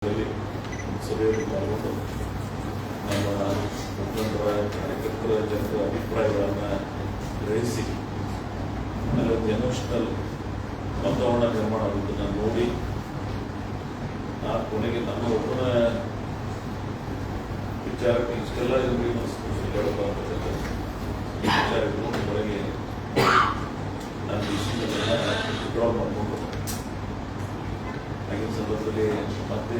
ಸಭೆಯಲ್ಲಿ ಪಾಲ್ಗೊಂಡು ನಮ್ಮ ಮುಖಂಡರ ಕಾರ್ಯಕರ್ತರ ಜನರ ಅಭಿಪ್ರಾಯಗಳನ್ನು ಗ್ರಹಿಸಿ ಅದರಲ್ಲಿ ಎಮೋಷನಲ್ ವಾತಾವರಣ ನಿರ್ಮಾಣ ಆಗುವುದನ್ನು ನೋಡಿ ಆ ಕೊನೆಗೆ ನನ್ನ ಒಬ್ಬನ ವಿಚಾರಕ್ಕೆ ಇಷ್ಟೆಲ್ಲ ಜನರಿಗೆ ಈ ವಿಚಾರ ಇಟ್ಕೊಂಡು ಹೊರಗೆ ನಾನು ವಿಷಯಗಳನ್ನ ವಿಡ್ರಾ ಮಾಡಿಕೊಂಡು ಆಗಿನ ಸಂದರ್ಭದಲ್ಲಿ ಮತ್ತೆ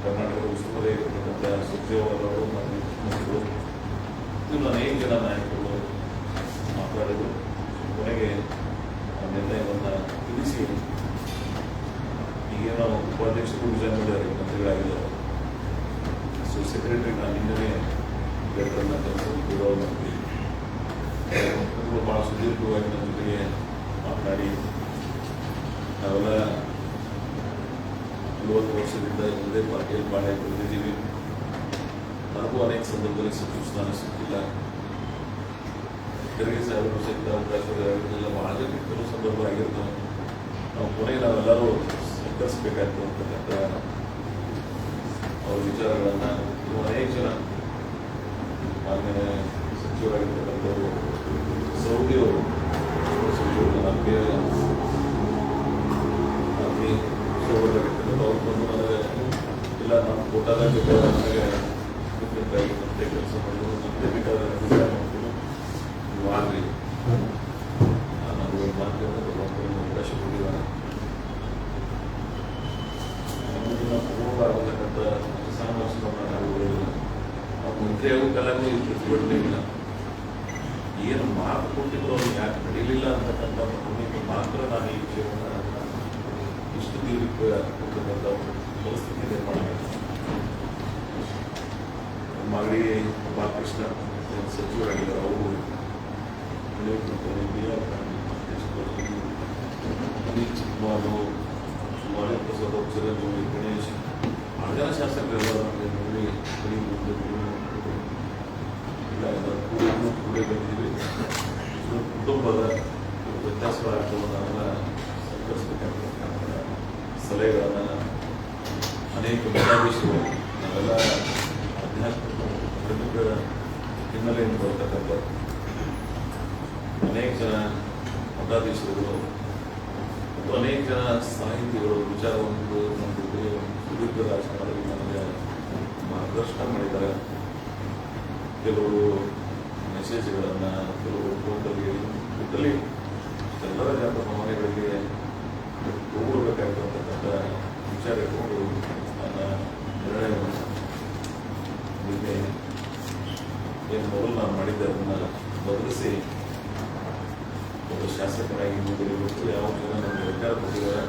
ಕರ್ನಾಟಕದ ಉಸ್ತುವಾರಿ ಇರತಕ್ಕಂಥ ಸುರ್ಜೇವಾಲ ಅವರು ಮತ್ತು ಮುಖ್ಯಮಂತ್ರಿಗಳು ಇನ್ನು ಅನೇಕ ಜನ ನಾಯಕರು ಮಾತಾಡಿದರು. ಕೊನೆಗೆ ಆ ನಿರ್ಣಯವನ್ನು ತಿಳಿಸಿ ಈಗೇನೋ ಉಪಾಧ್ಯಕ್ಷರು ವಿಜಯ ಮಾಡಿದ್ದಾರೆ, ಮಂತ್ರಿಗಳಾಗಿದ್ದಾರೆ. ಸೊ ಸೆಕ್ರೆಟರಿ ನಾನು ನಿನ್ನೆ ಲೆಟರ್ನ ಕೆಲಸ ವಿಡ್ರಾ ಮಾಡ್ತೀವಿ. ಭಾಳ ಸುದೀರ್ಘವಾಗಿ ನನ್ನ ಜೊತೆಗೆ ಮಾತನಾಡಿ ನಾವೆಲ್ಲ 40 ವರ್ಷದಿಂದ ಒಂದೇ ಪಾರ್ಟಿಯಲ್ಲಿ ಬಾಳೆ ಬೆಳೆದಿದ್ದೀವಿ. ನನಗೂ ಅನೇಕ ಸಂದರ್ಭದಲ್ಲಿ ಸಚಿವ ಸ್ಥಾನ ಸಿಕ್ಕಿಲ್ಲ. ತೆರಿಗೆ ಸಾಹೇಬರು ಸಹಿತ ಅವಕಾಶಗಳಿಲ್ಲ. ಭಾಳ ಜನಕ್ಕೆ ಕೆಲವು ಸಂದರ್ಭ ಆಗಿರ್ತವೆ. ನಾವು ಕೊನೆಗೆ ನಾವೆಲ್ಲರೂ ಸ್ವೀಕರಿಸಬೇಕಾಯ್ತು ಅಂತಕ್ಕಂಥ ಅವ್ರ ವಿಚಾರಗಳನ್ನು ಅನೇಕ ಜನ ಆಮೇಲೆ ಸಚಿವರಾಗಿರ್ತಕ್ಕಂಥವರು ಸೌದಿಯವರು ಸಚಿವರು ನಮಗೆ ಅವ್ರು ಬಂದು ನನಗೆ ಇಲ್ಲ ನಮ್ಮ ಕೋಟಾದಾಗ ನನಗೆ ಮತ್ತೆ ಕೆಲಸ ಮಾಡೋದು ಮತ್ತೆ ಬೇಕಾದ ಮಾಡ್ತೀನಿ ನೀವು ಆಗಲಿ ನಾನು ಮಾಧ್ಯಮದ ಅವಕಾಶ ಕೊಟ್ಟಿದ್ದಾರೆ. ಪೂರ್ವವಾಗಿರ್ತಕ್ಕಂಥ ಸಾಮರ್ಥ್ಯವನ್ನು ನಾವು ಮಂತ್ರಿ ಆಗೋಕ್ಕೆಲ್ಲೂ ಈ ಪ್ರತಿಭಟನೆ ಇಲ್ಲ. ಏನು ಮಾತು ಕೊಟ್ಟಿದ್ರು ಅವ್ರು ಯಾಕೆ ನಡೀಲಿಲ್ಲ ಅಂತಕ್ಕಂಥ ಮಾತ್ರ ನಾನು ಈ ವಿಷಯವನ್ನು ಇಷ್ಟು ದೀರ್ಘ ಕೊಡ್ತಕ್ಕಂಥ ಪರಿಸ್ಥಿತಿ ನಿರ್ಮಾಣ ಆಗಿದೆ. ಮಾಗಡಿ ಬಾಲಕೃಷ್ಣ ಸಚಿವರಾಗಿದ್ದಾರೆ. ಅವರು ಅನಿಲ್ ಚಿಕ್ಕಮಾರು, ಸುಮಾರು ಪ್ರಸಾದ್, ಚಿರಂಜೀವಿ, ಗಣೇಶ್, ಆ ಜನ ಶಾಸಕರೆಲ್ಲ ಕೂಡ ಬಂದಿದ್ದೀವಿ. ಕುಟುಂಬದ ವ್ಯತ್ಯಾಸಗಳಾಗ್ತವೆ. ನಾವೆಲ್ಲ ಸಂಕರಿಸಬೇಕಾಗ್ತಕ್ಕಂಥ ಸಲಹೆಗಳನ್ನು ಅನೇಕ ಮಠಾಧೀಶರು ನಾವೆಲ್ಲ ಆಧ್ಯಾತ್ಮಿಕ ಪ್ರಮುಖ ಹಿನ್ನೆಲೆಯಿಂದ ಬರ್ತಕ್ಕಂಥ ಅನೇಕ ಜನ ಮಠಾಧೀಶರುಗಳು ಮತ್ತು ಅನೇಕ ಜನ ಸಾಹಿತಿಗಳು ವಿಚಾರವನ್ನು ನಮ್ಮ ಸುದೀರ್ಘ ರಾಜಕಾರಣದಲ್ಲಿ ನನಗೆ ಮಾರ್ಗದರ್ಶನ ಮಾಡಿದ್ದಾರೆ. ಕೆಲವರು ಮೆಸೇಜ್ಗಳನ್ನು, ಕೆಲವರು ಫೋಟೋಲಿ ಎಲ್ಲರ ಜನರ ಮನೆಗಳಿಗೆ ಹೋಗಬೇಕಾಯ್ತು ಅಂತಕ್ಕಂಥ ವಿಚಾರ ಇಟ್ಕೊಂಡು ನನ್ನ ನಿರ್ಣಯವನ್ನು ನಿನ್ನೆ ಏನು ಮೊದಲು ನಾನು ಮಾಡಿದ್ದೆ ಅದನ್ನು ಬದಲಿಸಿ ಒಬ್ಬ ಶಾಸಕರಾಗಿ ಮುಂದುವರಿಬೇಕು. ಯಾವ ಜನ ನನಗೆ ಅಧಿಕಾರ ಕೊಟ್ಟಿದ್ದಾರೆ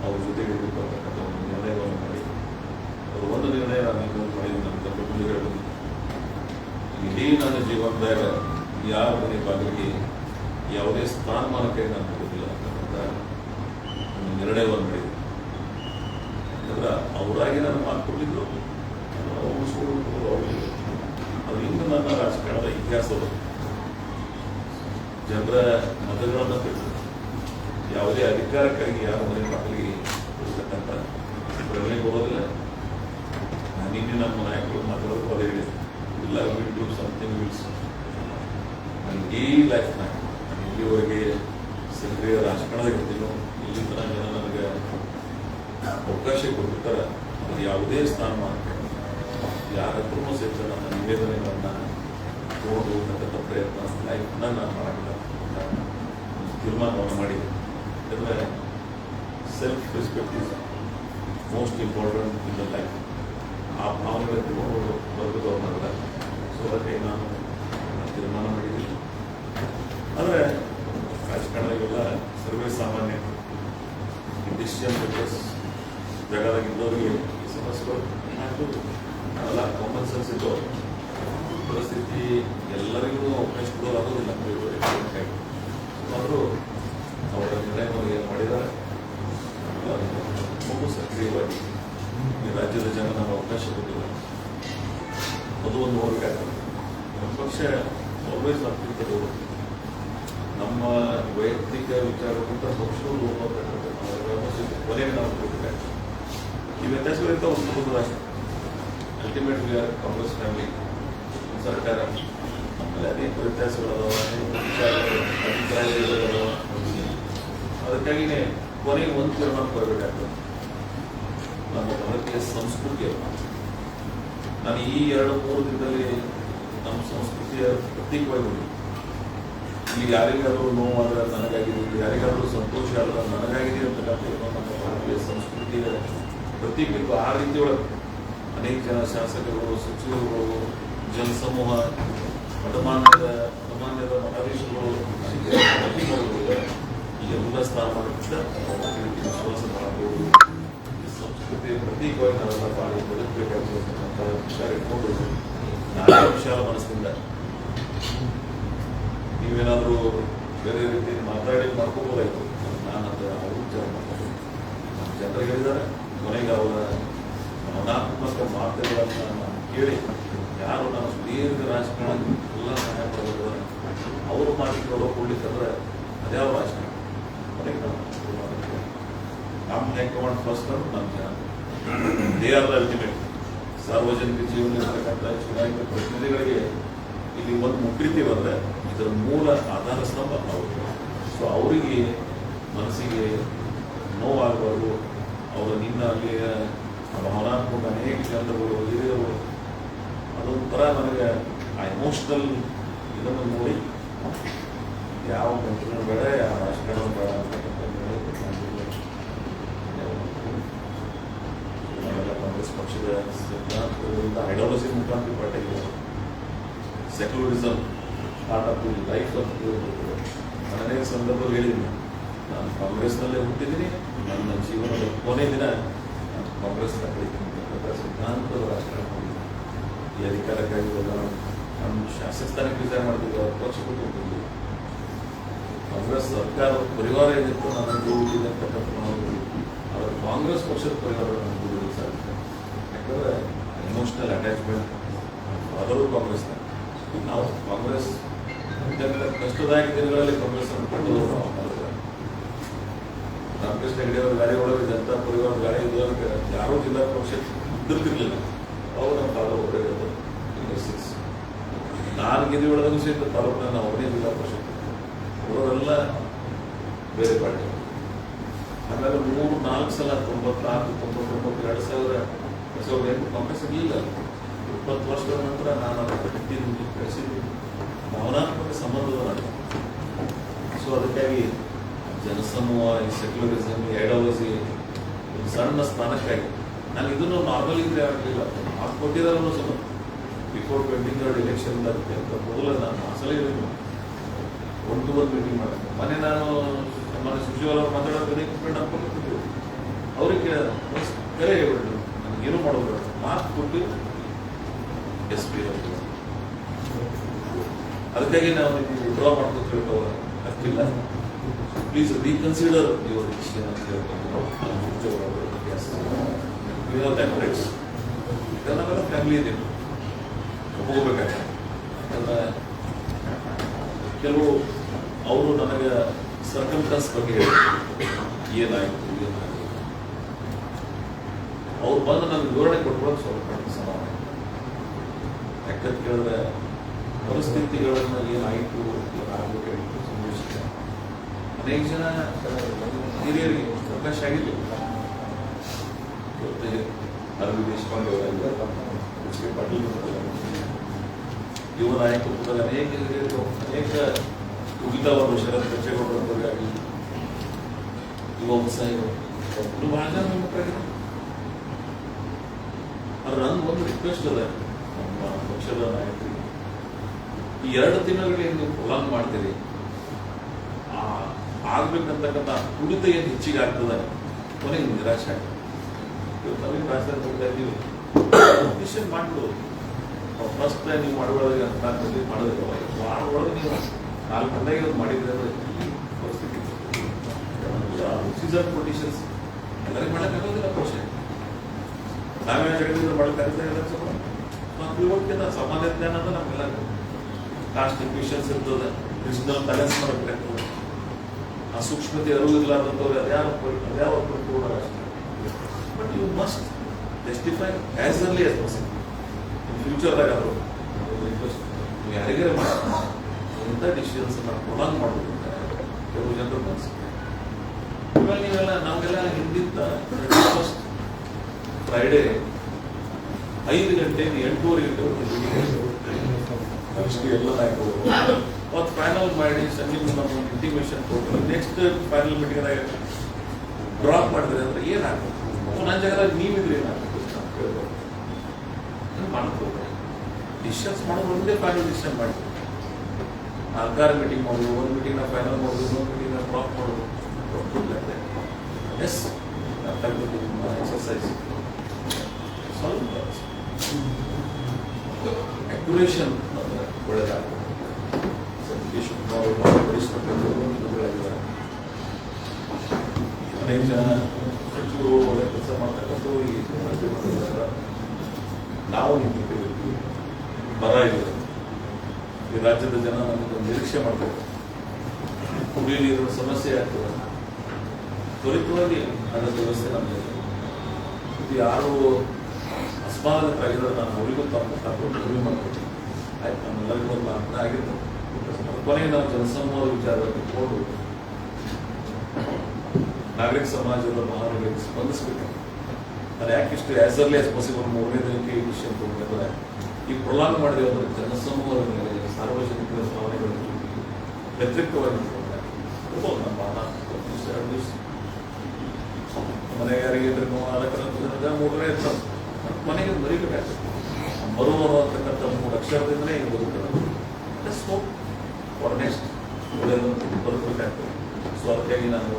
ಅವ್ರ ಜೊತೆಗೆ ಇರಬೇಕು ಅಂತಕ್ಕಂಥ ಒಂದು ನಿರ್ಣಯವನ್ನು ಮಾಡಿ ಅದು ಒಂದು ನಿರ್ಣಯ ನಾನು ಇನ್ನೊಂದು ಮಾಡಿದ್ದೀನಿ. ನನ್ನ ತಮ್ಮ ಮುಂದೆ ಹೇಳಬಹುದು, ಇಡೀ ನನ್ನ ಜೀವನದಾಗ ಯಾವ ಮನೆ ಬಾಗಿಲಿಗೆ ಯಾವುದೇ ಸ್ಥಾನಮಾನಕ್ಕೆ ನಾನು ಕೊಡೋದಿಲ್ಲ ಅಂತಕ್ಕಂಥ ನಿರ್ಣಯವನ್ನು ಮಾಡಿದೆ. ಯಾಕಂದ್ರೆ ಅವರಾಗಿ ನಾನು ಮಾತು ಕೊಟ್ಟಿದ್ರು, ಅದು ಇಂದು ನನ್ನ ರಾಜಕಾರಣದ ಇತಿಹಾಸದ ಜನರ ಮತಗಳನ್ನು ಬಿಟ್ಟು ಯಾವುದೇ ಅಧಿಕಾರಕ್ಕಾಗಿ ಯಾರ ಮನೆ ಬಾಗಿಲಿಗೆ ಕೊಡ್ತಕ್ಕಂಥ ಪ್ರೇರಣೆ ಕೊಡೋದಿಲ್ಲ. ನಿನ್ನೆ ನಮ್ಮ ನಾಯಕರು ಮಾತಾಡೋದು ಅದೇ ಹೇಳಿದೆ, ಇಲ್ಲ ವಿಲ್ ಡೂ ಸಮಥಿಂಗ್ ವಿಲ್ಸ್. ನನಗೆ ಈ ಲೈಫ್ನ ಇಲ್ಲಿವರೆಗೆ ಸಕ್ರಿಯ ರಾಜಕಾರಣದಾಗ ಇರ್ತೀನೋ ಇಲ್ಲಿ ತನಕ ಜನ ನನಗೆ ಅವಕಾಶ ಕೊಟ್ಟಿರ್ತಾರೆ. ಅದು ಯಾವುದೇ ಸ್ಥಾನಮಾನ ಯಾರ ಹತ್ರನೂ ಸಹಿತ ನನ್ನ ನಿವೇದನೆಗಳನ್ನು ತಗೊಂಡು ಹೋಗ್ತಕ್ಕಂಥ ಪ್ರಯತ್ನ ಲೈಫ್ನ ನಾನು ಮಾಡಿಲ್ಲ. ತೀರ್ಮಾನವನ್ನು ಮಾಡಿದೆ. ಯಾಕಂದರೆ self respect is most important in the life. ಆ ಭಾವನೆಗಳ ತಗೊಂಡು ಬದುಕೋದವ್ರನ್ನಲ್ಲ. ಸೊ ಅದಕ್ಕೆ ನಾನು ತೀರ್ಮಾನ ಮಾಡಿದ್ದೀನಿ. ಆದರೆ ರಾಜಕಾರಣದಾಗೆಲ್ಲ ಸರ್ವೇ ಸಾಮಾನ್ಯ ಡಿಸಿಷನ್ ಮೇಕರ್ಸ್ ಜಗದಾಗಿದ್ದವರಿಗೆ ಈ ಸಮಸ್ಯೆಗಳು ಅಲ್ಲ ಕಾಮನ್ ಸೆನ್ಸ್ ಇದ್ದವರು ಪರಿಸ್ಥಿತಿ ಎಲ್ಲರಿಗೂ ಅವಕಾಶ ಕೊಡೋದು ಆಗೋದಿಲ್ಲ. ಆದರೂ ಅವರ ನಿರ್ಣಯವನ್ನು ಏನು ಮಾಡಿದ್ದಾರೆ ಬಹು ಸಕ್ರಿಯವಾಗಿ ಈ ರಾಜ್ಯದ ಜನ ನಮಗೆ ಅವಕಾಶ ಕೊಟ್ಟಿಲ್ಲ. ಅದು ಒಂದು ನೋಡಬೇಕಾಗ್ತದೆ. ನಮ್ಮ ಪಕ್ಷ ಆಲ್ವೇಸ್ ಅತ್ಯುತ್ತಮ ನಮ್ಮ ವೈಯಕ್ತಿಕ ವಿಚಾರಕ್ಕಿಂತ ಪಕ್ಷಗಳು ಕೊನೆಗೆ ನಾವು ಕೊಡಬೇಕಾಗ್ತದೆ. ಈ ವ್ಯತ್ಯಾಸಗಳಿಂದ ಒಂದು ಅಷ್ಟೇ. ಅಲ್ಟಿಮೇಟ್ಲಿ ಕಾಂಗ್ರೆಸ್ ಫ್ಯಾಮಿಲಿ ಸರ್ಕಾರ ಆಮೇಲೆ ಅನೇಕ ವ್ಯತ್ಯಾಸಗಳದಾವ, ಅನೇಕ ವಿಚಾರಗಳು, ಅಭಿಪ್ರಾಯಗಳದಾವ. ಅದಕ್ಕಾಗಿಯೇ ಕೊನೆಗೆ ಒಂದು ತೀರ್ಮಾನ ಬರಬೇಕಾಗ್ತದೆ. ನಮ್ಮ ಭಾರತೀಯ ಸಂಸ್ಕೃತಿಯ ನಾನು ಈ 2-3 ದಿನದಲ್ಲಿ ನಮ್ಮ ಸಂಸ್ಕೃತಿಯ ಪ್ರತೀಕವಾಗಿ ಇಲ್ಲಿ ಯಾರಿಗಾದರೂ ನೋವಾದ್ರೆ ನನಗಾಗಿದೆ, ಇಲ್ಲಿ ಯಾರಿಗಾದರೂ ಸಂತೋಷ ಆದ್ರೆ ನನಗಾಗಿದೆ ಅಂತಕ್ಕಂಥ ನಮ್ಮ ಭಾರತೀಯ ಸಂಸ್ಕೃತಿಯ ಪ್ರತೀಕ. ಆ ರೀತಿಯೊಳಗೆ ಅನೇಕ ಜನ ಶಾಸಕರು, ಸಚಿವರುಗಳು, ಜನಸಮೂಹ, ಮಠಮಾನ್ಯದ ಮಠಾಧೀಶರು ಈ ಎಲ್ಲ ಸ್ಥಾನಮಾನದಿಂದ ವಿಶ್ವಾಸ ಮಾಡಬಹುದು. ಈ ಸಂಸ್ಕೃತಿಯ ಪ್ರತೀಕವಾಗಿ ನಾವೆಲ್ಲ ಬಾಳಿ ಬದುಕಬೇಕಾಗಿರ್ತಕ್ಕಂಥ ವಿಚಾರ ಇಟ್ಕೊಂಡು ನಾನೇ ವಿಶಾಲ ಮನಸ್ಸಿಂದ ನೀವೇನಾದರೂ ಬೇರೆ ರೀತಿ ಮಾತಾಡಿ ಮಾಡ್ಕೋಬೋದಾಯ್ತು. ನಾನು ಅದು ಅವರು ವಿಚಾರ ಮಾಡ್ಕೊಂಡು ನಮ್ಮ ಜನರಿಗೆ ಹೇಳಿದ್ದಾರೆ. ಕೊನೆಗೆ ಅವರ ಭಾವನಾತ್ಮಕ ಮಾತುಗಳನ್ನು ನಾನು ಕೇಳಿ ಯಾರು ನಾನು ದೀರ್ಘ ರಾಜಕಾರಣ ಎಲ್ಲ ಸಹಾಯ ಪಡೆದಿದ್ದಾರೆ ಅವರು ಮಾತಿಗೆ ಕೊಡ್ಲಿಕ್ಕಂದ್ರೆ ಅದ್ಯಾವ ರಾಜಕಾರಣ. ಕೊನೆಗೆ ನಮ್ಮ ಹೈಕಮಾಂಡ್ ಫಸ್ಟ್ ನಮ್ಮ ಜನ ದೇ ಆರ್ ದ ಅಲ್ಟಿಮೇಟ್. ಸಾರ್ವಜನಿಕ ಜೀವನ ಇರ್ತಕ್ಕಂಥ ಚುನಾಯಿತ ಪ್ರತಿನಿಧಿಗಳಿಗೆ ಇಲ್ಲಿ ಒಂದು ಮುಖ್ಯತೆ ಬಂದರೆ ಇದರ ಮೂಲ ಆಧಾರ ಸ್ತಂಭ ಅವರು. ಸೊ ಅವರಿಗೆ ಮನಸ್ಸಿಗೆ ನೋವಾಗಬಾರ್ದು. ಅವರು ನಿನ್ನ ಅಲ್ಲಿ ಭಾವನಾತ್ಮಕ ಅನೇಕ ಜನರುಗಳು ಹಿರಿಯರು ಅದೊಂಥರ ನನಗೆ ಆ ಎಮೋಷ್ನಲ್ ಇದನ್ನು ನೋಡಿ ಯಾವ ಮಂತ್ರಿನೂ ಬೇಡ, ಯಾವ ರಾಜಕಾರಣ ಬೇಡ ಅಂತಕ್ಕಂಥ ನಾವೆಲ್ಲ ಕಾಂಗ್ರೆಸ್ ಪಕ್ಷದ ಸಿದ್ಧಾಂತದಿಂದ ಐಡಿಯಾಲಜಿ ಮುಖಾಂತರ ಪಟ್ಟಿಗೆ secularism part of the life ಅಂತ ನಾನು ಅನೇಕ ಸಂದರ್ಭದಲ್ಲಿ ಹೇಳಿದ್ದೀನಿ. ನಾನು ಕಾಂಗ್ರೆಸ್ನಲ್ಲೇ ಹುಟ್ಟಿದ್ದೀನಿ, ನನ್ನ ಜೀವನದ ಕೊನೆ ದಿನ ನಾನು ಕಾಂಗ್ರೆಸ್ ಕಳಿತೀನಿ ಸಿದ್ಧಾಂತದ ರಾಜಕಾರಣ ಮಾಡಿದ್ದೀನಿ. ಈ ಅಧಿಕಾರಕ್ಕಾಗಿ ನಾನು ಶಾಸಕ ಸ್ಥಾನಕ್ಕೆ ವಿಚಾರ ಮಾಡ್ತಿದ್ದೆ, ಅವ್ರ ಪಕ್ಷ ಕೊಟ್ಟಿರ್ತಿದ್ವಿ. ಕಾಂಗ್ರೆಸ್ ಸರ್ಕಾರದ ಪರಿವಾರ ಏನಿತ್ತು ನಾನು ದೂರಿದೆ ಅಂತಕ್ಕಂಥ ಅವರ ಕಾಂಗ್ರೆಸ್ ಪಕ್ಷದ ಪರಿವಾರ ನಾನು ದೂರಿದೆ ಸಾಧ್ಯ. ಯಾಕಂದರೆ ಎಮೋಷ್ನಲ್ ಅಟ್ಯಾಚ್ಮೆಂಟ್ ಆದರೂ ಕಾಂಗ್ರೆಸ್ನ ನಾವು ಕಾಂಗ್ರೆಸ್ ಅತ್ಯಂತ ಕಷ್ಟದಾಯಕ ದಿನಗಳಲ್ಲಿ ಕಾಂಗ್ರೆಸ್ ಅನ್ನು ಕೊಂಡವರು ನಾವು ಮಾಡಿದ್ರೆ ರಾಮಕೃಷ್ಣ ಹೆಗಡೆ ಅವರ ಗಾಡಿ ಒಳಗೆ ಜನತಾ ಪರಿವಾರದ ಗಾಡಿ ಇದ್ದವರಿಗೆ ಯಾರೂ ಜಿಲ್ಲಾ ಪರಿಷತ್ ಇದ್ದಿರ್ತಿರ್ಲಿಲ್ಲ. ಅವರು ನಮ್ಮ ತಾಲೂಕು ಒಬ್ಬರೇ ಇರೋದು. ನಾನು ಗಿರಿ ಒಳಗೂ ಸಹಿತ ತಾಲೂಕಿನ ನಾವು ಒಬ್ಬನೇ ಜಿಲ್ಲಾ ಪರಿಷತ್, ಅವರೆಲ್ಲ ಬೇರೆ ಪಾರ್ಟಿ. ಆಮೇಲೆ 3-4 ಸಲ 94, 99, 2000 ಕಾಂಗ್ರೆಸ್ ಇರಲಿಲ್ಲ. 20 ವರ್ಷಗಳ ನಂತರ ನಾನು ಅದನ್ನು ಬಿಟ್ಟಿದ್ದು ಕಳಿಸಿದ್ದು ಭಾವನಾತ್ಮಕ ಸಂಬಂಧದ ನಾನು. ಸೊ ಅದಕ್ಕಾಗಿ ಜನಸಮೂಹ, ಈ ಸೆಕ್ಯುಲರಿಸಮ್, ಈ ಐಡಿಯಾಲಜಿ ಒಂದು ಸಣ್ಣ ಸ್ಥಾನಕ್ಕಾಗಿ ನಾನು ಇದನ್ನು ನಾರ್ಮಲ್ ಇದ್ರೆ ಆಗಲಿಲ್ಲ. ಮಾತು ಕೊಟ್ಟಿದ್ದಾರನ್ನೋ ಸ್ವಲ್ಪ ಬಿಫೋರ್ 23rd ಎಲೆಕ್ಷನ್ ಅಂತ ಮೊದಲ ನಾನು ಅಸಲೇ ಇರಲಿಲ್ಲ. 1-1 ಮೀಟಿಂಗ್ ಮಾಡೋದು. ಮೊನ್ನೆ ನಾನು ನಮ್ಮ ಸುಶೀಲ್ ಅವ್ರು ಮಾತಾಡೋದು ಅನ್ಕೊಂಡಿದ್ದು ಅವ್ರಿಗೆ ಕರೆ ಹೇಳ್ಬಿಟ್ಟು ನನಗೇನು ಮಾಡೋದು ಮಾತು ಕೊಟ್ಟು SP ಅದಕ್ಕಾಗಿ ನಾವು ವಿಡ್ರಾ ಮಾಡ್ಕೊಂಡು ಹೇಳ್ತವ ಅಷ್ಟಿಲ್ಲ. ಪ್ಲೀಸ್ ರೀಕನ್ಸಿಡರ್ ಯುವರ್ ಡಿಸಿಷನ್ ಅಂತ ಹೇಳ್ಕೊಂಡು ಇದನ್ನೆಲ್ಲ ಫ್ಯಾಮಿಲಿ ಇದೆ ಹೋಗ್ಬೇಕಾಗ್ತದೆ. ಯಾಕಂದ್ರೆ ಕೆಲವು ಅವರು ನನಗೆ ಸರ್ಕಮ್ಸ್ಟೆನ್ಸ್ ಬಗ್ಗೆ ಹೇಳಿ ಏನಾಯಿತು ಅವ್ರು ಬಂದು ನನಗೆ ವಿವರಣೆ ಕೊಟ್ಕೊಳ್ಳೋದು ಸ್ವಲ್ಪ ಸಮಾನ. ಯಾಕಂತ ಕೇಳಿದ್ರೆ ಪರಿಸ್ಥಿತಿಗಳನ್ನು ಏನಾಯಿತು ಏನಾಗಬೇಕು ಸಂಭವಿಸಿದೆ ಅನೇಕ ಜನ ಹಿರಿಯರಿಗೆ ಅವಕಾಶ ಆಗಿಲ್ಲ. ಜೊತೆ ಅರವಿಂದ್ ದೇಶಪಾಂಡೆ ಪಾಟೀಲ್ ಯುವ ನಾಯಕತ್ವದಲ್ಲಿ ಅನೇಕ ಹಿರಿಯರು, ಅನೇಕ ಉಳಿದವರು ಶರತ್ ಬಚ್ಚೇಗೌಡರಾಗಲಿ, ಯುವ ಉತ್ಸಾಹಿಗಳು ಬಹಳ ಜನ ಮಕ್ಕಳಿದ್ದಾರೆ. ಆದ್ರೆ ನಂದು ಒಂದು ರಿಕ್ವೆಸ್ಟ್ ಅದ ನಮ್ಮ ಪಕ್ಷದ ನಾಯಕರಿಗೆ, ಈ 2 ದಿನಗಳಿಗೆ ನೀವು ಪ್ರೊಲಾಂಗ್ ಮಾಡ್ತೀರಿ, ಆಗ್ಬೇಕಂತಕ್ಕಂಥ ಕುಡಿತ ಏನು ಹೆಚ್ಚಿಗೆ ಆಗ್ತದೆ ಕೊನೆಗೆ ನಿರಾಶೆ ಆಗ್ತದೆ. ಇವತ್ತು ನಮಗೆ ರಾಜಧಾನಿ ಹೋಗ್ತಾ ಇದ್ದೀವಿ, ಡಿಸಿಷನ್ ಮಾಡ್ಬಿಡೋದು. ಫಸ್ಟ್ ನೀವು ಮಾಡುವಾಗ ಮಾಡೋದಿಲ್ಲ, ವಾರ ಒಳಗೆ ನೀವು 4 ಗಂಟೆಗೆ ಅದು ಮಾಡಿದ್ರೆ ಈ ಪರಿಸ್ಥಿತಿ ಸೀಸನ್ ಪೊಲಿಟಿಷನ್ಸ್ ಎಲ್ಲರಿಗೂ ಮಾಡೋಕ್ಕಾಗೋದಿಲ್ಲ. ಪಕ್ಷ ನಾವೇ ಜಗತ್ತಿದ್ರೆ ಮಾಡೋಕ್ಕಾಗುತ್ತೆ. ಇವತ್ತಿನ ಸಾಮಾನ್ಯ ಜ್ಞಾನ ಅಂದ್ರೆ ನಮ್ಗೆಲ್ಲ ಕಾಸ್ಟ್ ಇಕ್ವೇಷನ್ಸ್ ಇರ್ತದೆ, ರಿಜಿನಲ್ ಬ್ಯಾಲೆನ್ಸ್ ಮಾಡಬೇಕಾಗ್ತದೆ. ಆ ಸೂಕ್ಷ್ಮತೆ ಅರಿವು ಇರಲಾರ್ದಂಥವ್ರು ಅದ್ಯಾವ ಪರಿಪೂರ್ಣ ರಾಷ್ಟ್ರ but you must justify as early as possible. In ಫ್ಯೂಚರ್ದಾಗಾದ್ರು ರಿಕ್ವೆಸ್ಟ್ ನೀವು ಯಾರಿಗಾರ ಇಂಥ ಡಿಸಿಷನ್ಸ್ ಪ್ರೊಲಾಂಗ್ ಮಾಡೋದ್ರಿಂದ ಕೆಲವು ಜನರು ಅನಿಸುತ್ತೆ. ಇವಾಗ ನೀವೆಲ್ಲ ನಾವೆಲ್ಲ ಹಿಂದಿದ್ದ ಫಸ್ಟ್ ಫ್ರೈಡೇ 5 ಗಂಟೆಗೆ 8:30 ಗಂಟೆವರೆಗೂ ಎಲ್ಲ ನಾಯಕರು ಅವತ್ತು ಫೈನಲ್ ಮಾಡಿ ಸಂಜೆ ನಮ್ಮ ಇಂಟಿಮೇಷನ್ ಕೊಟ್ಟರು. ನೆಕ್ಸ್ಟ್ ಫೈನಲ್ ಮೀಟಿಂಗ್ದಾಗ ಡ್ರಾಪ್ ಮಾಡಿದ್ರೆ ಅಂದ್ರೆ ಏನಾಗ್ತದೆ? ನನ್ನ ಜಾಗದಾಗ ನೀವಿದ್ರಿ ಮಾಡ್ಕೋಬೇಕು. ಡಿಸಿಷನ್ಸ್ ಮಾಡೋದು ಒಂದೇ ಫೈನಲ್ ಡಿಸಿಷನ್ ಮಾಡಿ ಸರ್ಕಾರ ಮೀಟಿಂಗ್ ಮಾಡೋದು, ಒಂದು ಮೀಟಿಂಗ್ನ ಫೈನಲ್ ಮಾಡೋದು, ಇನ್ನೊಂದು ಮೀಟಿಂಗ್ನ ಡ್ರಾಪ್ ಮಾಡೋದು. ಎಸ್ ಎಕ್ಸರ್ಸೈಸ್ ಸ್ವಲ್ಪ ಅಕ್ಯುರೇಷನ್ ಒಳ್ಳೆಯದಾಗ್ತದೆ. ಅನೇಕ ಜನ ಸಚಿವರು ಒಳ್ಳೆ ಕೆಲಸ ಮಾಡ್ತಕ್ಕಂಥ ಈ ನಾವು ನಿಂತಿರ್ತೀವಿ. ಬರ ಇದೆ, ಈ ರಾಜ್ಯದ ಜನ ನಮಗೆ ನಿರೀಕ್ಷೆ ಮಾಡ್ತಾರೆ. ಕುಡಿಯುವ ನೀರಿನ ಸಮಸ್ಯೆ ಆಗ್ತದೆ. ತ್ವರಿತವಾಗಿ ಅದರ ವ್ಯವಸ್ಥೆ ನಮಗೆ ಇದು ಯಾರು ಅಸ್ಮಾನಕ್ಕಾಗಿದ್ದಾರೆ ನಾನು ಅವರಿಗೂ ತಗೊಂಡು ಮದುವೆ ಮಾಡ್ಕೊಡ್ತೀನಿ. ಆಯ್ತು, ನಮ್ಮೆಲ್ಲರಿಗೂ ಒಂದು ಅರ್ಥ ಆಗಿರ್ತದೆ. ಕೊನೆಗೆ ನಾವು ಜನಸಮೂಹದ ವಿಚಾರದಲ್ಲಿ ಇಟ್ಕೊಂಡು ನಾಗರಿಕ ಸಮಾಜದ ಮಹಾನಗರಿಗೆ ಸ್ಪಂದಿಸಬೇಕು. ಅದು ಯಾಕಿಷ್ಟು ಆಸ್ ಅರ್ಲಿ ಆಸ್ ಪಾಸಿಬಲ್ 3ನೇ ದಿನಕ್ಕೆ ಈ ವಿಷಯ ತಗೊಂಡಿದ್ದಾರೆ. ಈ ಪ್ರೊಲಾಂಗ್ ಮಾಡಿದೆ ಅಂದರೆ ಜನಸಮೂಹದ ಮೇಲೆ ಸಾರ್ವಜನಿಕರ ಭಾವನೆಗಳು ವ್ಯತಿರಿಕ್ತವಾಗಿ ಇರ್ಬೋದು. ನಮ್ಮ 2 ದಿವಸ ಮನೆಗೆ ಯಾರಿಗೆ 3ನೇ ಇರ್ತದೆ, ಮನೆಗೆ ಮರಿಬೇಕಾಗ್ತದೆ. ಮರುವರು ಅಂತಕ್ಕಂಥ 3 ಅಕ್ಷರದಿಂದಲೇ ಈಗ ಬದುಕಲ್ಲ. ಹೋಪ್ ಫಾರ್ ನೆಕ್ಸ್ಟ್ ಬದುಕಬೇಕಾಗ್ತದೆ. ಸೊ ಅದಕ್ಕಾಗಿ ನಾನು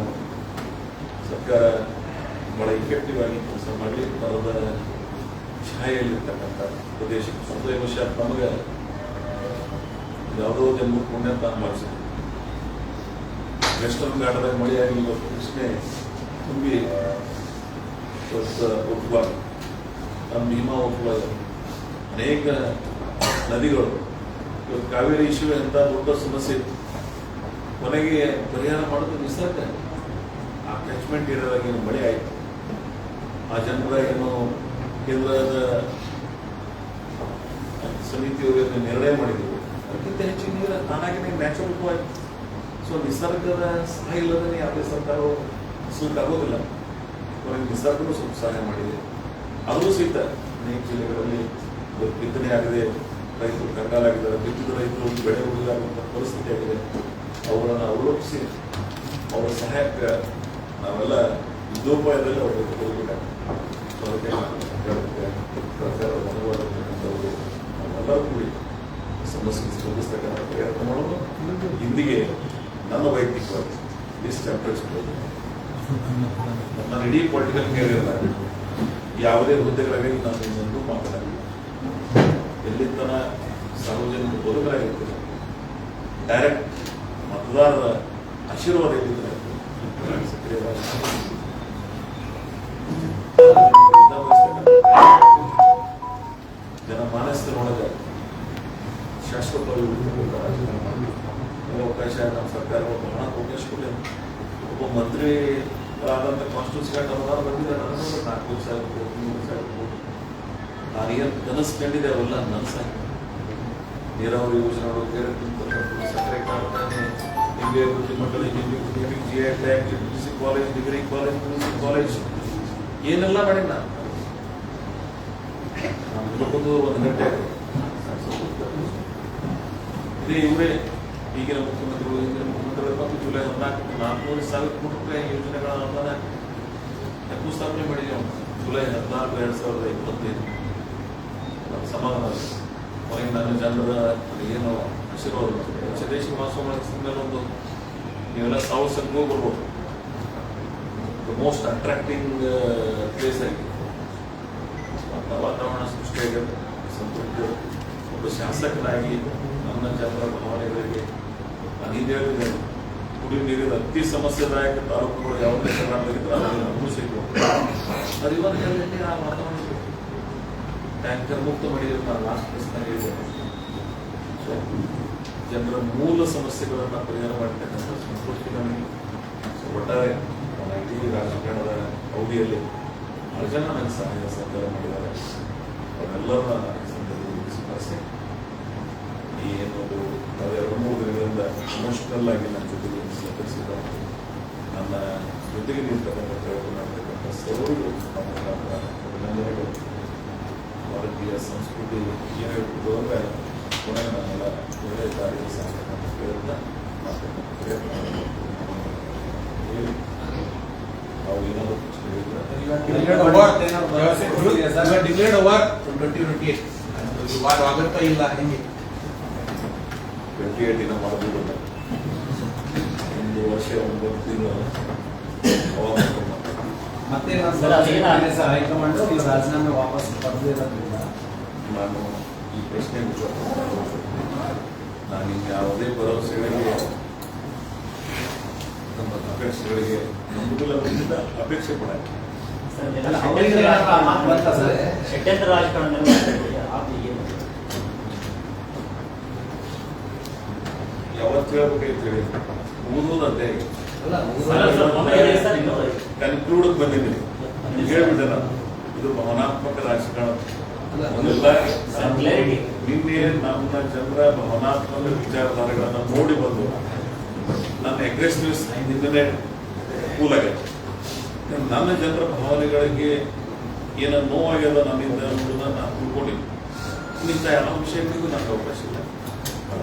ಸರ್ಕಾರ ಭಾಳ ಇಫೆಕ್ಟಿವ್ ಆಗಿ ಕೆಲಸ ಮಾಡಲಿ. ಬರದ ಛಾಯೆಯಲ್ಲಿರ್ತಕ್ಕಂಥ ಪ್ರದೇಶಕ್ಕೆ ಸಂತೋಷ ನಮಗೆ ಯಾವುದೋ ಜನ್ಮ ಪುಣ್ಯ ಅಂತ ಭಾವಿಸಿದೆ. ವೆಸ್ಟರ್ನ್ ಘಾಟದಾಗ ಮಳೆಯಾಗಿ ಇವತ್ತು ಕೃಷ್ಣೆ ತುಂಬಿ ಉತ್ಪಲ ನಮ್ಮ ಭೀಮಾ ಉತ್ಪಲ ಅನೇಕ ನದಿಗಳು ಇವತ್ತು ಕಾವೇರಿ ಇಶ್ಯೂ ಅಂತ ದೊಡ್ಡ ಸಮಸ್ಯೆ ಇತ್ತು. ಕೊನೆಗೆ ಪರಿಹಾರ ಮಾಡೋದು ನಿಸರ್ಗ. ಆ ಕ್ಯಾಚ್ಮೆಂಟ್ ಏರಿಯಾದಾಗ ಏನು ಮಳೆ ಆಯಿತು, ಆ ಜನರ ಏನು ಕೇಂದ್ರದ ಸಮಿತಿಯವರು ನಿರ್ಣಯ ಮಾಡಿದ್ರು, ಅದಕ್ಕಿಂತ ಹೆಚ್ಚು ನೀರು ತಾನಾಗಿನೇ ನ್ಯಾಚುರಲ್ ಆಯಿತು. ಸೊ ನಿಸರ್ಗದ ಸಹಾಯ ಇಲ್ಲದೇ ಯಾವುದೇ ಸರ್ಕಾರವು ಸೂಟ್ ಆಗೋದಿಲ್ಲ. ಕೊನೆಗೆ ನಿಸರ್ಗನೂ ಸ್ವಲ್ಪ ಸಹಾಯ ಮಾಡಿದೆ. ಅದೂ ಸಹಿತ ಅನೇಕ ಜಿಲ್ಲೆಗಳಲ್ಲಿ ಬಿತ್ತನೆ ಆಗಿದೆ, ರೈತರು ಕಂಗಾಲಾಗಿದ್ದಾರೆ. ಬಿತ್ತಿದ ರೈತರು ಬೆಳೆ ಉಳಿದಾಗುವಂಥ ಪರಿಸ್ಥಿತಿ ಆಗಿದೆ. ಅವರನ್ನು ಅವಲೋಕಿಸಿ ಅವರ ಸಹಾಯಕ್ಕೆ ನಾವೆಲ್ಲ ಯುದ್ಧೋಪಾಯದಲ್ಲಿ ಅವರಿಗೆ ಹೋಗಬೇಕಾಗ್ತದೆ. ಸೊ ಅದಕ್ಕೆ ಸರ್ಕಾರದ ಮನೋಭಾವಗಳು ನಾವೆಲ್ಲರೂ ಕೂಡಿ ಸಮಸ್ಯೆ ಸ್ಪಂದಿಸ್ತಕ್ಕಂಥ ಪ್ರಯತ್ನ ಮಾಡೋದು. ಇಂದಿಗೆ ನನ್ನ ವೈಯಕ್ತಿಕವಾಗಿ ಲಿಸ್ಟ್ ನನ್ನ ಇಡೀ ಪೊಲಿಟಿಕಲ್ ಕೇರಿಯರ್ ಯಾವುದೇ ಹುದ್ದೆಗಳಾಗಿ ನಾನು ಇನ್ನೊಂದು ಮಾತನಾಡಿಲ್ಲ. ಎಲ್ಲಿ ತನ ಸಾರ್ವಜನಿಕ ಬದುಕಲಾಗಿರ್ತದೆ, ಡೈರೆಕ್ಟ್ ಮತದಾರರ ಆಶೀರ್ವಾದ ಇದ್ದಿದ್ರೆ ಸಕ್ರಿಯವಾಗಿ ಜನಮಾನಸದೊಳಗೆ ಶಾಶ್ವತವಾಗಿ ಅವಕಾಶ ನಮ್ಮ ಸರ್ಕಾರ ಬಹಳ ಅವಕಾಶ ಕೊಟ್ಟಿದೆ. ಒಬ್ಬ ಮಂತ್ರಿ ಆದಂಥ ಕಾನ್ಸ್ಟಿಟ್ಯೂನ್ಸಿಗೆ ಅನುದಾನ ಬಂದಿದೆ. ನನಗೆ 4,00,000 ಕೋಟಿ 3,00,000 ಕೋಟಿ ನಾನೇನು ಕನಸು ಕಂಡಿದೆ ಅವೆಲ್ಲ ನನಸಾಗಿ ನೀರಾವರಿ ಯೋಜನೆಗಳು, ಸಕ್ಕರೆ ಕಾರ್ಖಾನೆ, ಇಂಡಿಯಾ ಕೃಷಿ ಮಟ್ಟದ engineering, GI tack, GPC college, degree college, music college ಏನೆಲ್ಲ ಮಾಡಿ ನಾನು ಒಂದು ಗಂಟೆ ಇದೇ ಇವರೇ ಈಗಿನ ಮುಖ್ಯಮಂತ್ರಿಗಳು, ಹಿಂದಿನ ಮುಖ್ಯಮಂತ್ರಿಗಳು ಮತ್ತು ಜುಲೈ 4,00,000 ಕೋಟಿ ರೂಪಾಯಿ ಯೋಜನೆಗಳ ಅನುದಾನ ಶಂಕುಸ್ಥಾಪನೆ ಮಾಡಿದ್ದೇವೆ. ಜುಲೈ 14, 2025 ಸಮಾಧಾನ. ಕೊನೆಗೆ ನನ್ನ ಜನರ ಏನು ಆಶೀರ್ವಾದ ದೇಶ ಮಾಸ ಮೇಲೆ ಒಂದು ನೀವೆಲ್ಲ ಸಾಹಸಕ್ಕೂ ಬರ್ಬೋದು. ದ ಮೋಸ್ಟ್ ಅಟ್ರಾಕ್ಟಿಂಗ್ ಪ್ಲೇಸ್ ಆಗಿದೆ. ವಾತಾವರಣ ಸೃಷ್ಟಿಯಾಗಿದೆ. ಸಂತೃಪ್ತಿ ಒಬ್ಬ ಶಾಸಕನಾಗಿ ನನ್ನ ಜನರ ಭಾವನೆಗಳಿಗೆ ನಾನು ಹಿಂದೆ ಹೇಳಿದ್ದೇನೆ. ಕುಡಿಯುವ ನೀರಿನ ಅತಿ ಸಮಸ್ಯೆದಾಯಕ ತಾಲೂಕುಗಳು ಯಾವುದೇ ಕರ್ನಾಟಕದಲ್ಲಿ ಅದನ್ನು ಅನುಭವಿಸಿದ್ರು. ಅದು ಇವತ್ತು ಹೇಳಿ ಆ ವಾತಾವರಣ ಟ್ಯಾಂಕರ್ ಮುಕ್ತ ಮಾಡಿದ್ರೆ ನಾನು ಲಾಸ್ಟ್ ಪ್ಲೇಸ್ನಾಗ ಹೇಳಿದ್ದೇನೆ. ಸೊ ಜನರ ಮೂಲ ಸಮಸ್ಯೆಗಳನ್ನು ಪರಿಹಾರ ಮಾಡತಕ್ಕಂಥ ಸಂತೃಪ್ತಿ ನಮಗೆ. ಸೊ ಒಟ್ಟಾರೆ ಇಡೀ ರಾಜಕಾರಣದ ಅವಧಿಯಲ್ಲಿ ಭಾಳ ಜನ ನನಗೆ ಸಹಾಯ ಸಹಕಾರ ಮಾಡಿದ್ದಾರೆ. ಅವರೆಲ್ಲರೂ ನಾನು ಸಂದರ್ಭದಲ್ಲಿ ಸ್ಮರಿಸಿ ಏನು ಅದು 2-3 ದಿನಗಳಿಂದ ಎಮೋಷ್ನಲ್ ಆಗಿ ನನ್ನ ಜೊತೆಗೆ ಸಹಕರಿಸಿದ ನನ್ನ ಜೊತೆಗೆ ನಿಂತಕ್ಕಂಥ ಪ್ರಯತ್ನ ಮಾಡ್ತಕ್ಕಂಥ ಸರ್ವರಿಗೂ ನಮ್ಮ ಅಭಿನಂದನೆಗಳು. ಭಾರತೀಯ ಸಂಸ್ಕೃತಿ ಏನು ಹೇಳ್ತಿದ್ದು ಅಂದರೆ ಕೊನೆಗೆ ನನ್ನೆಲ್ಲ ಒಳ್ಳೆಯ ದಾರಿಗೆ ಸಾಕತಕ್ಕಂಥ ಪ್ರಯತ್ನ ಮಾಡ್ತಕ್ಕಂಥ ಪ್ರಯತ್ನ ಹೇಳಿ ನಾವು ಏನಾದರೂ ಆಗುತ್ತಾ ಇಲ್ಲ ಹೆಂಗೆ 28 ಮಾಡಬಹುದು. 1 ವರ್ಷ 9 ತಿಂಗಳು ಮತ್ತೆ ಹೈಕಮಾಂಡ್ ರಾಜೀನಾಮೆ ವಾಪಸ್ ಪಡೆದಿರೋದ್ರಿಂದ ನಾನು ಈ ಪ್ರಶ್ನೆ ನಾನು ಯಾವುದೇ ಭರವಸೆಗಳಿಗೆ ನಮ್ಮ ಅಪೇಕ್ಷೆಗಳಿಗೆ ನಂಬುವುದಿಲ್ಲ, ಅಪೇಕ್ಷೆ ಪಡ ಷಡ್ಯಂತ್ರ ರಾಜಕಾರಣ ಯಾವತ್ತು ಹೇಳ್ಬೇಕಂತ ಹೇಳಿ ಓದೋದಂತೆ ಕನ್ಕ್ಲೂಡ್ ಬಂದಿದ್ದೀನಿ. ಹೇಳ್ಬಿಟ್ಟೆ ನಾನು ಇದು ಭಾವನಾತ್ಮಕ ರಾಜಕಾರಣ. ನಿನ್ನೆ ನಮ್ಮ ಜನರ ಭಾವನಾತ್ಮಕ ವಿಚಾರಧಾರೆಗಳನ್ನ ನೋಡಿ ಬಂದು ನನ್ನ ಅಗ್ರೆಸಿವ್ನೆಸ್ ಹಿಂದೆ ಕೂಲ್ ಆಗೈತೆ. ನನ್ನ ಜನರ ಭಾವನೆಗಳಿಗೆ ಏನೋ ನೋವಾಗ್ಯದ ನನ್ನಿಂದ ಅನ್ನೋದನ್ನ ನಾನು ತಿಳ್ಕೊಂಡಿದ್ದೀನಿ. ಇಂಥ ಯಾವ ವಿಷಯಗಳಿಗೂ ನನಗೆ ಅವಕಾಶ ಇಲ್ಲ.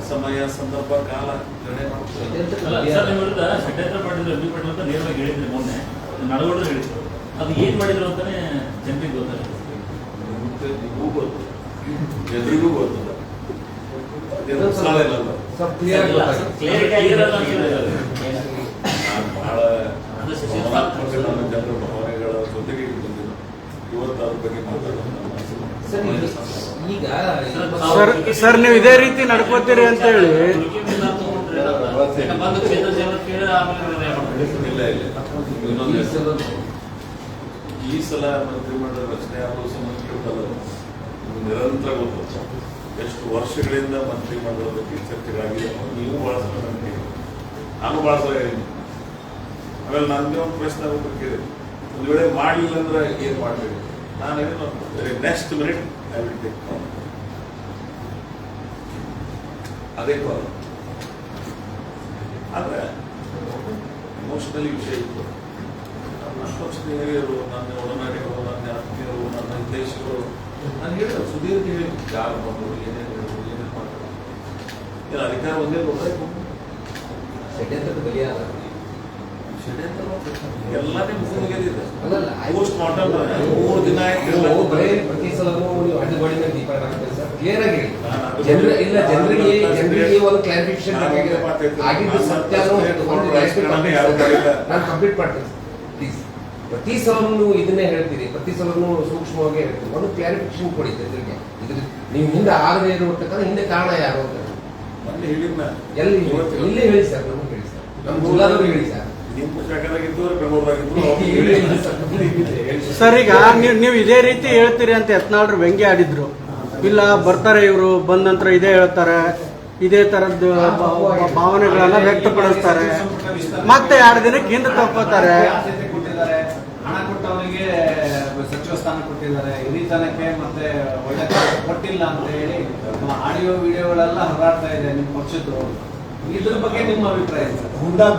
ಸಮಯ ಸಂದರ್ಭ ಕಾಲ ನಿರ್ಣಯ ಮಾಡ್ತಾರೆ. ಷಡ್ಯಂತ್ರ ಮಾಡಿದ್ರು ಅಭಿಪ್ರಾಯ ಅಂತ ನೇರವಾಗಿ ಹೇಳಿದ್ರೆ ಮೊನ್ನೆ ನಡವಳಿಕೆ ಹೇಳಿದ್ರು. ಅದು ಏನ್ ಮಾಡಿದ್ರು ಅಂತಾನೆ ಜನರಿಗೆ ಗೊತ್ತಾಗುತ್ತೆ. ನಿಮಗೂ ಗೊತ್ತು, ಎದುರಿಗೂ ಗೊತ್ತದ. ನಾನು ಬಹಳ ಭಾವನಾತ್ಮಕ ನನ್ನ ಜನರ ಭಾವನೆಗಳ ಜೊತೆಗೆ ಬಂದಿದ್ದು. ಇವತ್ತು ಅದ್ರ ಬಗ್ಗೆ ಮಾತಾಡೋದು ಈಗ ಸರ್ ನೀವು ಇದೇ ರೀತಿ ನಡ್ಕೋತೀರಿ ಅಂತ ಹೇಳಿ ಇಲ್ಲ ಇನ್ನೊಂದು ಈ ಸಲ ಮಂತ್ರಿಮಂಡಲ ರಚನೆ ಆಗೋ ಸಂಬಂಧಿಸಿದ ನಿರಂತರ ಗೊತ್ತು. ಎಷ್ಟು ವರ್ಷಗಳಿಂದ ಮಂತ್ರಿಮಂಡಲದ ಬಗ್ಗೆ ಚರ್ಚೆಗಳಾಗಿದೆ. ನೀವು ಬಹಳ ಸಲ ನನಗೆ ನಾನು ಬಹಳ ಸಲ ಹೇಳಿದ್ದೀನಿ. ಆಮೇಲೆ ನನಗೆ ಒಂದು ಪ್ರಶ್ನೆ ಕೇಳಿದೆ, ಒಂದು ವೇಳೆ ಮಾಡಲಿಲ್ಲ ಅಂದ್ರೆ ಏನು ಮಾಡಬೇಕು? ನಾನು ಏನು next minute I will take ಅದೇ ಕಾಲ್. ಆದರೆ ಎಮೋಷನಲಿ ವಿಷಯ ಇತ್ತು. ನನ್ನ ಪಕ್ಷದ ಹಿರಿಯರು, ನನ್ನ ಒಡನಾಡಿಗಳು, ನನ್ನ ಆತ್ಮೀಯರು, ನನ್ನ ಹಿತೈಷಿಗಳು ನಾನು ಹೇಳಿದ್ರು, ಸುದೀರ್ಘ ಹೇಳಿ ಯಾರು ಬಂದರು, ಏನೇನು ಹೇಳಿದ್ರು, ಏನೇನು ಮಾಡಿದ್ರು. ಏನು ಅಧಿಕಾರ ಒಂದೇ ಗೊತ್ತಾಯ್ತು. ಷಡ್ಯಂತ್ರದ ಬಲಿಯಾದ ಎಲ್ಲನೇ ಮುಗಿದಿದೆ. ಅಲ್ಲಲ್ಲ ಪೋಸ್ಟ್ ಮಾರ್ಟಮ್ 3 ದಿನ ಆಯ್ತು. ಬರೀ ಪ್ರತಿ ಸಲನೂ ನೀವು ಅಡ್ಡಗೋಡಿ ಮೇಲೆ ದೀಪ ಹಾಕ್ತೀರಿ ಸರ್. ಕ್ಲಿಯರ್ ಆಗಿ ಜನರಿಗೆ ಒಂದು ಕ್ಲಾರಿಫಿಕೇಶನ್ ಆಗಿದ್ದು ಸತ್ಯ. ನಾನು ಕಂಪ್ಲೀಟ್ ಮಾಡ್ತೀನಿ ಪ್ಲೀಸ್. ಪ್ರತಿ ಸಲನೂ ನೀವು ಇದನ್ನೇ ಹೇಳ್ತೀರಿ, ಪ್ರತಿ ಸಲನೂ ಸೂಕ್ಷ್ಮವಾಗಿ ಹೇಳ್ತೀರಿ. ಒಂದು ಕ್ಲಾರಿಫಿಕೇಶನ್ ಕೊಡಿ ಜನರಿಗೆ. ಇದ್ರ ನೀವು ಹಿಂದೆ ಆಗದೆ ಇರುವಂತಕ್ಕಂಥ ಹಿಂದೆ ಕಾರಣ ಯಾರು ಅಂತ ಹೇಳಿದ್ನ ಎಲ್ಲಿ ಇಲ್ಲೇ ಹೇಳಿ ಸರ್. ನಮಗೆ ಹೇಳಿ ಸರ್, ನಮ್ಮ ಜಿಲ್ಲಾದವ್ರು ಹೇಳಿ ಸರ್. ಸರ್ ಈಗ ನೀವು ಇದೇ ರೀತಿ ಹೇಳ್ತೀರಿ ಅಂತ ಯತ್ನಾಳ್ರು ವ್ಯಂಗ್ಯ ಆಡಿದ್ರು. ಇಲ್ಲ ಬರ್ತಾರೆ ಇವರು ಬಂದ ನಂತರ ಇದೇ ಹೇಳ್ತಾರೆ, ಇದೇ ತರದ್ದು ಭಾವನೆಗಳನ್ನ ವ್ಯಕ್ತಪಡಿಸ್ತಾರೆ, ಮತ್ತೆ 2 ದಿನಕ್ಕೆ ಹಿಂದೆ ತಕ್ಕೋತಾರೆ. ಹಣ ಕೊಟ್ಟವರಿಗೆ ಸಚಿವ ಸ್ಥಾನ ಕೊಟ್ಟಿದ್ದಾರೆ, ಹಿರಿತನಕ್ಕೆ ಮತ್ತೆ ಒಳ್ಳೆ ಕೊಟ್ಟಿಲ್ಲ ಅಂತ ಹೇಳಿ ಆಡಿಯೋ ವಿಡಿಯೋಗಳೆಲ್ಲ ಹೊರಾಡ್ತಾ ಇದೆ ನಿಮ್ಮ ಪಕ್ಷದ್ದು. ಇದ್ರ ಬಗ್ಗೆ ನಿಮ್ಮ ಅಭಿಪ್ರಾಯ?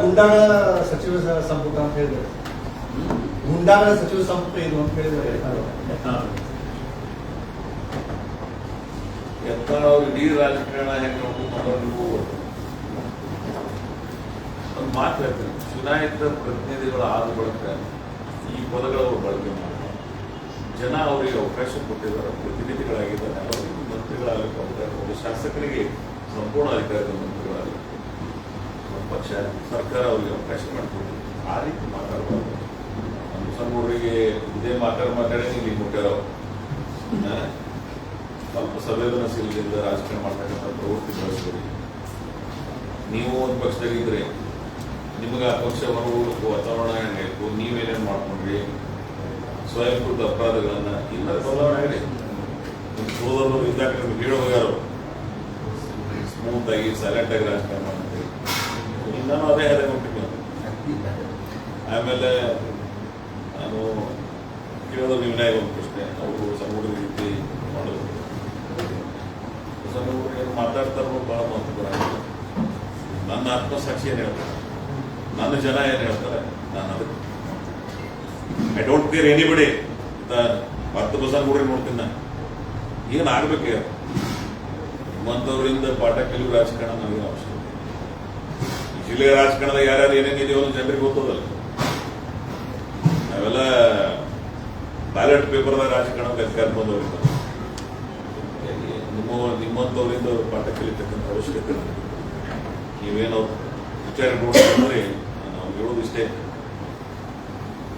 ಗುಂಡಾಳ ಸಚಿವ ಸಂಪುಟ ಅಂತ ಹೇಳಿದ್ರೆ, ಗುಂಡಾಳ ಸಚಿವ ಸಂಪುಟ ಇದು ಅಂತ ಹೇಳಿದ್ರೆ ಯತ್ನಾಳ್ ಇಡೀ ರಾಜಕಾರಣ ಹೆಂಗೆ ನೀವು ಒಂದು ಮಾತು ಹೇಳ್ತೀನಿ. ಚುನಾಯಿತ ಪ್ರತಿನಿಧಿಗಳು ಆದ ಬಳಿಕ ಈ ಪದಗಳು ಬಳಕೆ ಮಾಡ್ತಾರೆ. ಜನ ಅವರಿಗೆ ಅವಕಾಶ ಕೊಟ್ಟಿದ್ದಾರೆ, ಪ್ರತಿನಿಧಿಗಳಾಗಿದ್ದಾರೆ. ಅವರಿಗೆ ಮಂತ್ರಿಗಳಾಗಲಿಕ್ಕೆ ಅವಕಾಶ, ಶಾಸಕರಿಗೆ ಸಂಪೂರ್ಣ ಅಧಿಕಾರದ ಮಂತ್ರಿಗಳಾಗಲಿ ಪಕ್ಷ ಸರ್ಕಾರ ಅವರಿಗೆ ಅವಕಾಶ ಮಾಡಿಕೊಡ್ತೀವಿ. ಆ ರೀತಿ ಮಾತಾಡಬಾರ್ದು. ನಮ್ಮ ಸಂಗೂರಿಗೆ ಇದೇ ಮಾತಾಡಿ ಇಲ್ಲಿ ಮುಟ್ಟಾರ ಸ್ವಲ್ಪ ಸಂವೇದನಾಶೀಲದಿಂದ ರಾಜಕಾರಣ ಮಾಡ್ತಕ್ಕಂಥ ಪ್ರವೃತ್ತಿ ಬೆಳೆಸ್ತೀರಿ. ನೀವು ಒಂದು ಪಕ್ಷದಾಗಿದ್ರೆ ನಿಮಗೆ ಆ ಪಕ್ಷ ಹೊರಗೋಗಬೇಕು, ವಾತಾವರಣ ಹೆಂಗಾಯ್ತು, ನೀವೇನೇನು ಮಾಡ್ಕೊಂಡ್ರಿ, ಸ್ವಯಂಕೃತ ಅಪರಾಧಗಳನ್ನ ಇಲ್ಲ ಬದಲಾವಣೆ ಆಗಿದೆ. ನಿಮ್ಮ ಸೋದರರು ಇದ್ದಾಗ ನಿಮ್ಗೆ ಹೇಳಿ ಹೋಗ್ಯಾರು, ಸ್ಮೂತ್ ಆಗಿ ಸೈಲೆಂಟ್ ಆಗಿ ರಾಜಕಾರಣ ಮಾಡ್ತೀವಿ. ನಾನು ಅದೇ ಹೇಳಿ ನೋಡ್ತೀನಿ. ಆಮೇಲೆ ನಾನು ಕೇಳಿದ್ರೆ ವಿನಯ ಒಂದು ಪ್ರಶ್ನೆ, ಅವರು ಸಣ್ಣ ಹುಡುಗರ ರೀತಿ ಮಾಡೋದು, ಸಣ್ಣ ಹುಡುಗರು ಮಾತಾಡ್ತಾರೋ ಭಾಳ ಮಹತ್ವ. ನನ್ನ ಆತ್ಮಸಾಕ್ಷಿ ಏನು ಹೇಳ್ತಾರೆ, ನನ್ನ ಜನ ಏನು ಹೇಳ್ತಾರೆ, ನಾನು ಅದಕ್ಕೆ ಐ ಡೋಂಟ್ ಕೇರ್ ಎನಿಬಡಿ. 10 ಸಣ್ಣ ಹುಡುಗರು ನೋಡ್ತೀನಿ ನಾನು. ಏನು ಆಗ್ಬೇಕು ನಿಮ್ಮಂಥವ್ರಿಂದ ಪಾಠ ಕಲಿಯುವ ರಾಜಕಾರಣ ನನಗೆ ಅವಶ್ಯಕ. ಈ ಜಿಲ್ಲೆಯ ರಾಜಕಾರಣದಾಗ ಯಾರ್ಯಾರು ಏನೇನಿದೆಯೋ ಅನ್ನೋ ಜನರಿಗೆ ಗೊತ್ತದಲ್ಲ. ನಾವೆಲ್ಲ ಬ್ಯಾಲೆಟ್ ಪೇಪರ್ದಾಗ ರಾಜಕಾರಣ ಅಧಿಕಾರ ಬಂದವರಿಂದ ನಿಮ್ಮಂಥವರಿಂದ ಪಾಠ ಕಲಿತಕ್ಕಂಥ ಅವಶ್ಯಕತೆ ನನಗೆ. ನೀವೇನೋ ವಿಚಾರ ನೋಡಿದ್ರೆ ನಾವು ಹೇಳೋದು ಇಷ್ಟೇ,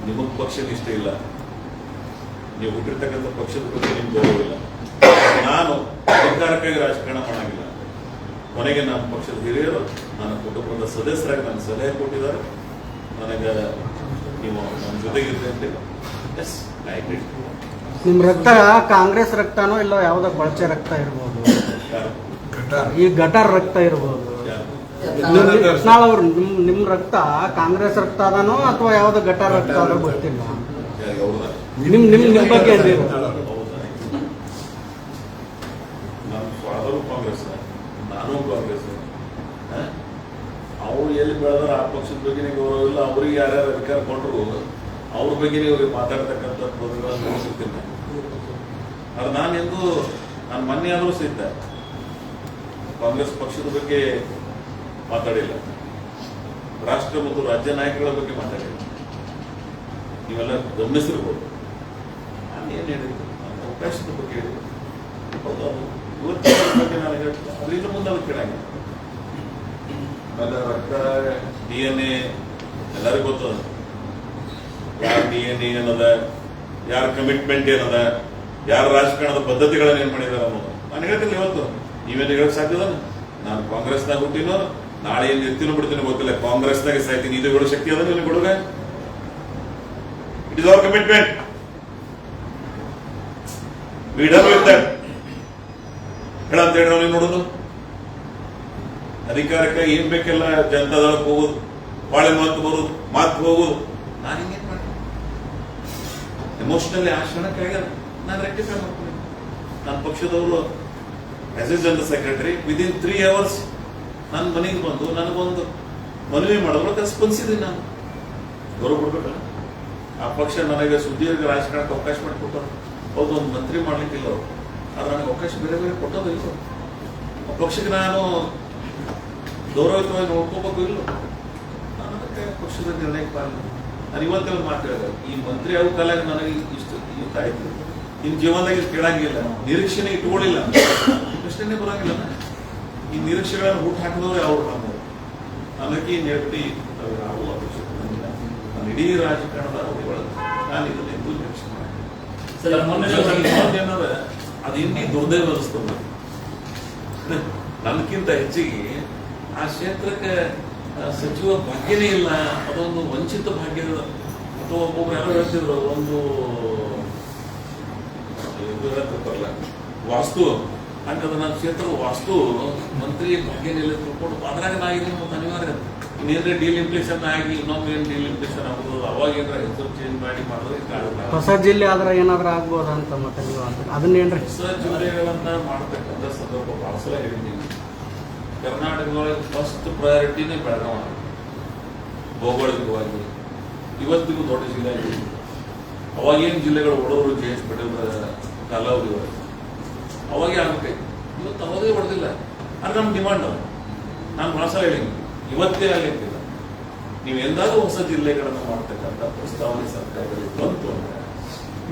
ನಿಮಗೆ ಪಕ್ಷದ ಇಷ್ಟ ಇಲ್ಲ, ನೀವು ಹುಟ್ಟಿರ್ತಕ್ಕಂಥ ಪಕ್ಷದ ಬಗ್ಗೆ ನಿಮ್ಗೆ ಗೌರವಿಲ್ಲ. ನಾನು ಅಧಿಕಾರಕ್ಕಾಗಿ ರಾಜಕಾರಣ ಮಾಡಂಗಿಲ್ಲ. ಕೊನೆಗೆ ನಮ್ಮ ಪಕ್ಷದ ಹಿರಿಯರು ನನ್ನ ಕುಟುಂಬದ ಸದಸ್ಯರಾಗಿ ನನಗೆ ಸಲಹೆ ಕೊಟ್ಟಿದ್ದಾರೆ. ನನಗೆ ನೀವು ನಮ್ಮ ಜೊತೆಗಿರ್ತಂತೆ ಎಸ್ ಐ ಅಗ್ರಿ. ನಿಮ್ಮ ರಕ್ತ ಕಾಂಗ್ರೆಸ್ ರಕ್ತನೋ ಇಲ್ಲ ಯಾವುದೋ ಬಳಚೆ ರಕ್ತ ಇರ್ಬೋದು, ಈ ಗಟಾರ್ ರಕ್ತ ಇರ್ಬೋದು. ಯತ್ನಾಳ್ ನಿಮ್ ರಕ್ತ ಕಾಂಗ್ರೆಸ್ ರಕ್ತ ಅದನೋ ಅಥವಾ ಯಾವ್ದೋ ಗಟಾರ್ ರಕ್ತ ಅದೋ ಗೊತ್ತಿಲ್ಲ. ನಿಮ್ ಬಗ್ಗೆ ನಮ್ಮ ಫಾದರು ಕಾಂಗ್ರೆಸ್, ನಾನು ಕಾಂಗ್ರೆಸ್. ಅವ್ರು ಎಲ್ಲಿ ಬೆಳೆದ್ರೆ ಆ ಪಕ್ಷದ ಬಗ್ಗೆ ಗೌರವ ಇಲ್ಲ. ಅವ್ರಿಗೆ ಯಾರ್ಯಾರು ಅಧಿಕಾರ ಕೊಟ್ಟರು ಅವ್ರ ಬಗ್ಗೆ ಇವ್ರಿಗೆ ಮಾತಾಡ್ತಕ್ಕಂಥ ಪದಗಳನ್ನು ನೋಡ್ತಿರ್ತೀನಿ. ಅದು ನಾನೆಂದು ನಾನು ಮೊನ್ನೆ ಆದರೂ ಸಹಿತ ಕಾಂಗ್ರೆಸ್ ಪಕ್ಷದ ಬಗ್ಗೆ ಮಾತಾಡಿಲ್ಲ, ರಾಷ್ಟ್ರ ಮತ್ತು ರಾಜ್ಯ ನಾಯಕರ ಬಗ್ಗೆ ಮಾತಾಡಿಲ್ಲ. ನೀವೆಲ್ಲ ಗಮನಿಸಿರ್ಬೋದು. ನಾನು ಏನು ಹೇಳಿದ್ದು, ನನ್ನ ಅವಕಾಶದ ಬಗ್ಗೆ ಹೇಳಿದ್ದು. ಹೌದು, ಇವತ್ತಿನ ಬಗ್ಗೆ ನಾನು ಹೇಳ್ತೀನಿ, ಅದರಿಂದ ಮುಂದೆ ಅದು ಕೇಳಂಗಿಲ್ಲ. ಆಮೇಲೆ ರಕ್ತ DNA ಎಲ್ಲರಿಗೂ ಗೊತ್ತದ, ಯಾರ DNA ಏನದ, ಯಾರ ಕಮಿಟ್ಮೆಂಟ್ ಏನದ, ಯಾರ ರಾಜಕಾರಣದ ಪದ್ಧತಿಗಳನ್ನ ಏನ್ ಮಾಡಿದಾರ ಅನ್ನೋದು ನಾನು ಹೇಳ್ತಿಲ್ಲ. ಇವತ್ತು ನೀವೇನು ಹೇಳಕ್ ಸಾಧ್ಯದ? ನಾನು ಕಾಂಗ್ರೆಸ್ನಾಗ ಹುಟ್ಟಿನೋ, ನಾಳೆ ಏನ್ ಇರ್ತೀನೋ ಬಿಡ್ತೀನೋ ಗೊತ್ತಿಲ್ಲ, ಕಾಂಗ್ರೆಸ್ನಾಗ ಸಾಯ್ತೀನಿ. ಇದು ಹೇಳೋ ಶಕ್ತಿ ಅದ ನಿನಗೆ ಹುಡುಗ? It is our commitment. We done with that. ಹೇಳಂತ ಹೇಳಿ ನಾವು ನೋಡೋದು ಅಧಿಕಾರಕ್ಕೆ ಏನ್ ಬೇಕೆಲ್ಲ ಜನತಾದಳಕ್ಕೆ ಹೋಗೋದು, ಬಾಳೆ ಮಾತು ಬರೋದು, ಮಾತು ಹೋಗೋದು. ನಾನು ಹಿಂಗೇನ್ ಮಾಡಿ ಎಮೋಷನಲಿ ಆ ಕ್ಷಣಕ್ಕೆ ನಾನು ರೆಕ್ಟಿಫೈ ಮಾಡ್ತೀನಿ. ನನ್ನ ಪಕ್ಷದವರು as A general secretary within 3 hours ನನ್ನ ಮನೆಗೆ ಬಂದು ನನಗೊಂದು ಮನವಿ ಮಾಡೋದ್ರ ಸ್ಪಂದಿಸಿದ್ದೀನಿ. ನಾನು ಗೌರವ ಕೊಡ್ಬೇಕಲ್ಲ. ಆ ಪಕ್ಷ ನನಗೆ ಸುದೀರ್ಘ ರಾಜಕಾರಣಕ್ಕೆ ಅವಕಾಶ ಮಾಡಿಕೊಟ್ಟರು. ಹೌದು, ಒಂದು ಮಂತ್ರಿ ಮಾಡ್ಲಿಕ್ಕಿಲ್ಲ ಅವರು, ಆದ್ರೆ ನನಗೆ ಅವಕಾಶ ಬೇರೆ ಬೇರೆ ಕೊಟ್ಟೋದು ಇಲ್ಲ. ಆ ಪಕ್ಷಕ್ಕೆ ನಾನು ಗೌರವಯುತವಾಗಿ ನೋಡ್ಕೋಬೇಕು ಇಲ್ಲ. ನಾನು ಅದಕ್ಕೆ ಪಕ್ಷದ ನಿರ್ಣಯಕ್ಕೆ ಪಾಲಿಲ್ಲ. ನಾನು ಇವತ್ತೇ ಒಂದು ಮಾತು ಹೇಳಿದೆ, ಈ ಮಂತ್ರಿ ಆಗೋ ಕಾಲಾಗ ನನಗೆ ಇಷ್ಟು ಆಯ್ತು, ಇನ್ನು ಜೀವನದಾಗ ಕೇಳಂಗಿಲ್ಲ, ನಿರೀಕ್ಷೆನೆ ಇಟ್ಕೊಳ್ಳಿಲ್ಲ, ಪ್ರಶ್ನೆ ಬರಂಗಿಲ್ಲ. ಈ ನಿರೀಕ್ಷೆಗಳನ್ನು ಹುಟ್ಟು ಹಾಕಿದವ್ರೆ ಅವರು ನಮ್ಮವರು. ನನಗೆ ಈ ನೆಗಟಿ ಆಗುವ ಅವಶ್ಯಕತೆ ನನಗಿಲ್ಲ. ನಾನು ಇಡೀ ರಾಜಕಾರಣದ ಅವಧಿ ಒಳಗೆ ನಾನು ಇದನ್ನ ಎಂದೂ ನಿರೀಕ್ಷೆ ಮಾಡಿ ಅದು ಇನ್ನೀ ದುರ್ದೈವ ಅನಿಸ್ತದೆ. ನನಗಿಂತ ಹೆಚ್ಚಿಗೆ ಆ ಕ್ಷೇತ್ರಕ್ಕೆ ಸಚಿವ ಭಾಗ್ಯನೇ ಇಲ್ಲ. ಅದೊಂದು ವಂಚಿತ ಭಾಗ್ಯ. ಅಥವಾ ಒಬ್ಬೊಬ್ರು ಯಾರೋ ಹೇಳ್ತಿದ್ರು, ಒಂದು ಬರಲ್ಲ ವಾಸ್ತು ಹಂಗದ ನನ್ನ ಕ್ಷೇತ್ರದ ವಾಸ್ತು ಮಂತ್ರಿ ಭಾಗ್ಯನೇ ಇಲ್ಲ ತಿಳ್ಕೊಂಡು ಅದ್ರಾಗ ನಾ ಇದೀನಿ. ಮತ್ತು ಅನಿವಾರ್ಯ ಇನ್ನೇನ್ರೆ ಡೀಲಿಮಿಟೇಷನ್ ಆಗಿ ಇನ್ನೊಮ್ಮೆ ಏನು ಡೀಲಿಮಿಟೇಷನ್ ಆಗೋದು, ಅವಾಗ ಏನಾರ ಹೆಸರು ಚೇಂಜ್ ಮಾಡಿ ಮಾಡಿದ್ರೆ ಹೊಸ ಜಿಲ್ಲೆ ಆದ್ರೆ ಏನಾದ್ರೂ ಆಗ್ಬೋದು ಅಂತ ಮತ್ತೆ ನೀವು ಅದನ್ನೇನ್ರಿ ಹೊಸ ಜಿಲ್ಲೆಗಳನ್ನ ಮಾಡ್ತಕ್ಕಂಥ ಸಂದರ್ಭ ಬಹಳ ಸಲ ಹೇಳಿದ್ದೀನಿ. ಕರ್ನಾಟಕದೊಳಗೆ ಫಸ್ಟ್ ಪ್ರಯಾರಿಟಿನೇ ಬೆಳಗಾವ. ಭೌಗೋಳಿಕವಾಗಿ ಇವತ್ತಿಗೂ ದೊಡ್ಡ ಜಿಲ್ಲೆ ಆಗಿದೆ. ಅವಾಗೇನು ಜಿಲ್ಲೆಗಳು ಒಡವರು JS ಪಟೇಲ್ ಕಾಲಾವಧಿ ಒಳಗೆ ಅವಾಗೇ ಆಗ್ಬೇಕಾಯ್ತು. ಇವತ್ತು ಅವಾಗೇ ಹೊಡೆದಿಲ್ಲ. ಅದು ನಮ್ಮ ಡಿಮಾಂಡ್. ನಾನು ಬಹಳ ಸಲ ಹೇಳಿ ಇವತ್ತೇ ಆಗಲಿಕ್ಕಿಲ್ಲ. ನೀವು ಎಂದಾದ್ರೂ ಹೊಸ ಜಿಲ್ಲೆಗಳನ್ನು ಮಾಡ್ತಕ್ಕಂಥ ಪ್ರಸ್ತಾವನೆ ಸರ್ಕಾರದಲ್ಲಿ ಬಂತು ಅಂದ್ರೆ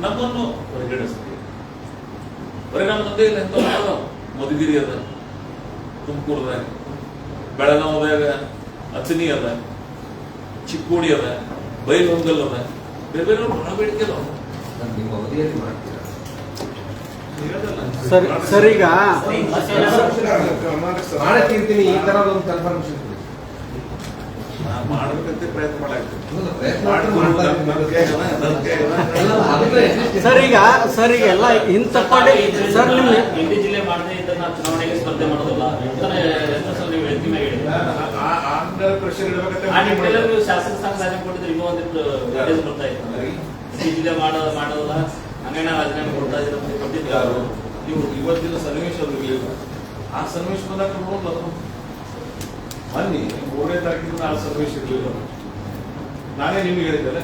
ನಮ್ಮನ್ನು ಪರಿಗಣಿಸ್ತೀವಿ. ಬರೀ ನಮ್ಮ ಮುಂದೆ ಇಲ್ಲ ಎಂತ ಮಧುಗಿರಿ ಅದ, ತುಮಕೂರದಾಗ, ಬೆಳಗಾವದಾಗ ಅಚನಿ ಅದ, ಚಿಕ್ಕೋಡಿ ಅದ, ಬೈಲಹೊಂಗಲ್ ಅದ, ಬೇರೆ ಬೇರೆ ಬಹಳ ಬೇಡಿಕೆ ಅದಾವ. ನಿಮ್ಮ ಅವಧಿಯಲ್ಲಿ ಮಾಡ್ತೀರಾ? ಸರ್ ಈಗ ಮಾಡಕ್ಕಿರ್ತೀನಿ, ಈ ತರ ಒಂದು ಕನ್ಫರ್ಮೇಶನ್ ಕೊಡಿ. ನಾನು ಮಾಡಬೇಕಂತ ಪ್ರಯತ್ನ ಮಾಡಾಕ್ತೀನಿ. ಸರ್ ಈಗ ಎಲ್ಲ ಇಂಥ ಪಡೆ ಸರ್ ನಿಮ್ಮ ಇಂಡಿ ಜಿಲ್ಲೆ ಮಾಡದೇ ಇದ್ದರೆ ನಾವು ಚುನಾವಣೆಗೆ ಸ್ಪರ್ಧೆ ಮಾಡೋದಿಲ್ಲ ನೀವು ಹೇಳ್ತೀನಿ ಪ್ರೆಷರ್ ಆ ನಿಟ್ಟಿನಲ್ಲಿ ನೀವು ಶಾಸಕ ಸಂಘ ಕೊಟ್ಟಿದ್ರೆ ಇನ್ನೂ ಒಂದಿಟ್ಟು ಬರ್ತಾ ಇತ್ತು. ಇದಿದೆ ಮಾಡೋಲ್ಲ ಹಂಗಣ್ಣ ರಾಜೀನಾಮೆ ಕೊಡ್ತಾ ಇದ್ದೀರ ಅಂತ ಕೊಟ್ಟಿದ್ದು ಯಾರು ಇವರು ಇವತ್ತಿನ ಸನ್ನಿವೇಶ ಅದು ಇರಲಿಲ್ಲ. ಆ ಸನ್ನಿವೇಶ ಬಂದಾಗ ನೋಡಲ್ಲ ಅದು ಬನ್ನಿ 3ನೇ ತಾರೀಕಿನ ಆ ಸನ್ನಿವೇಶ ಇರಲಿಲ್ಲ. ನಾನೇ ನಿಮ್ಗೆ ಹೇಳಿದ್ದೆಲ್ಲ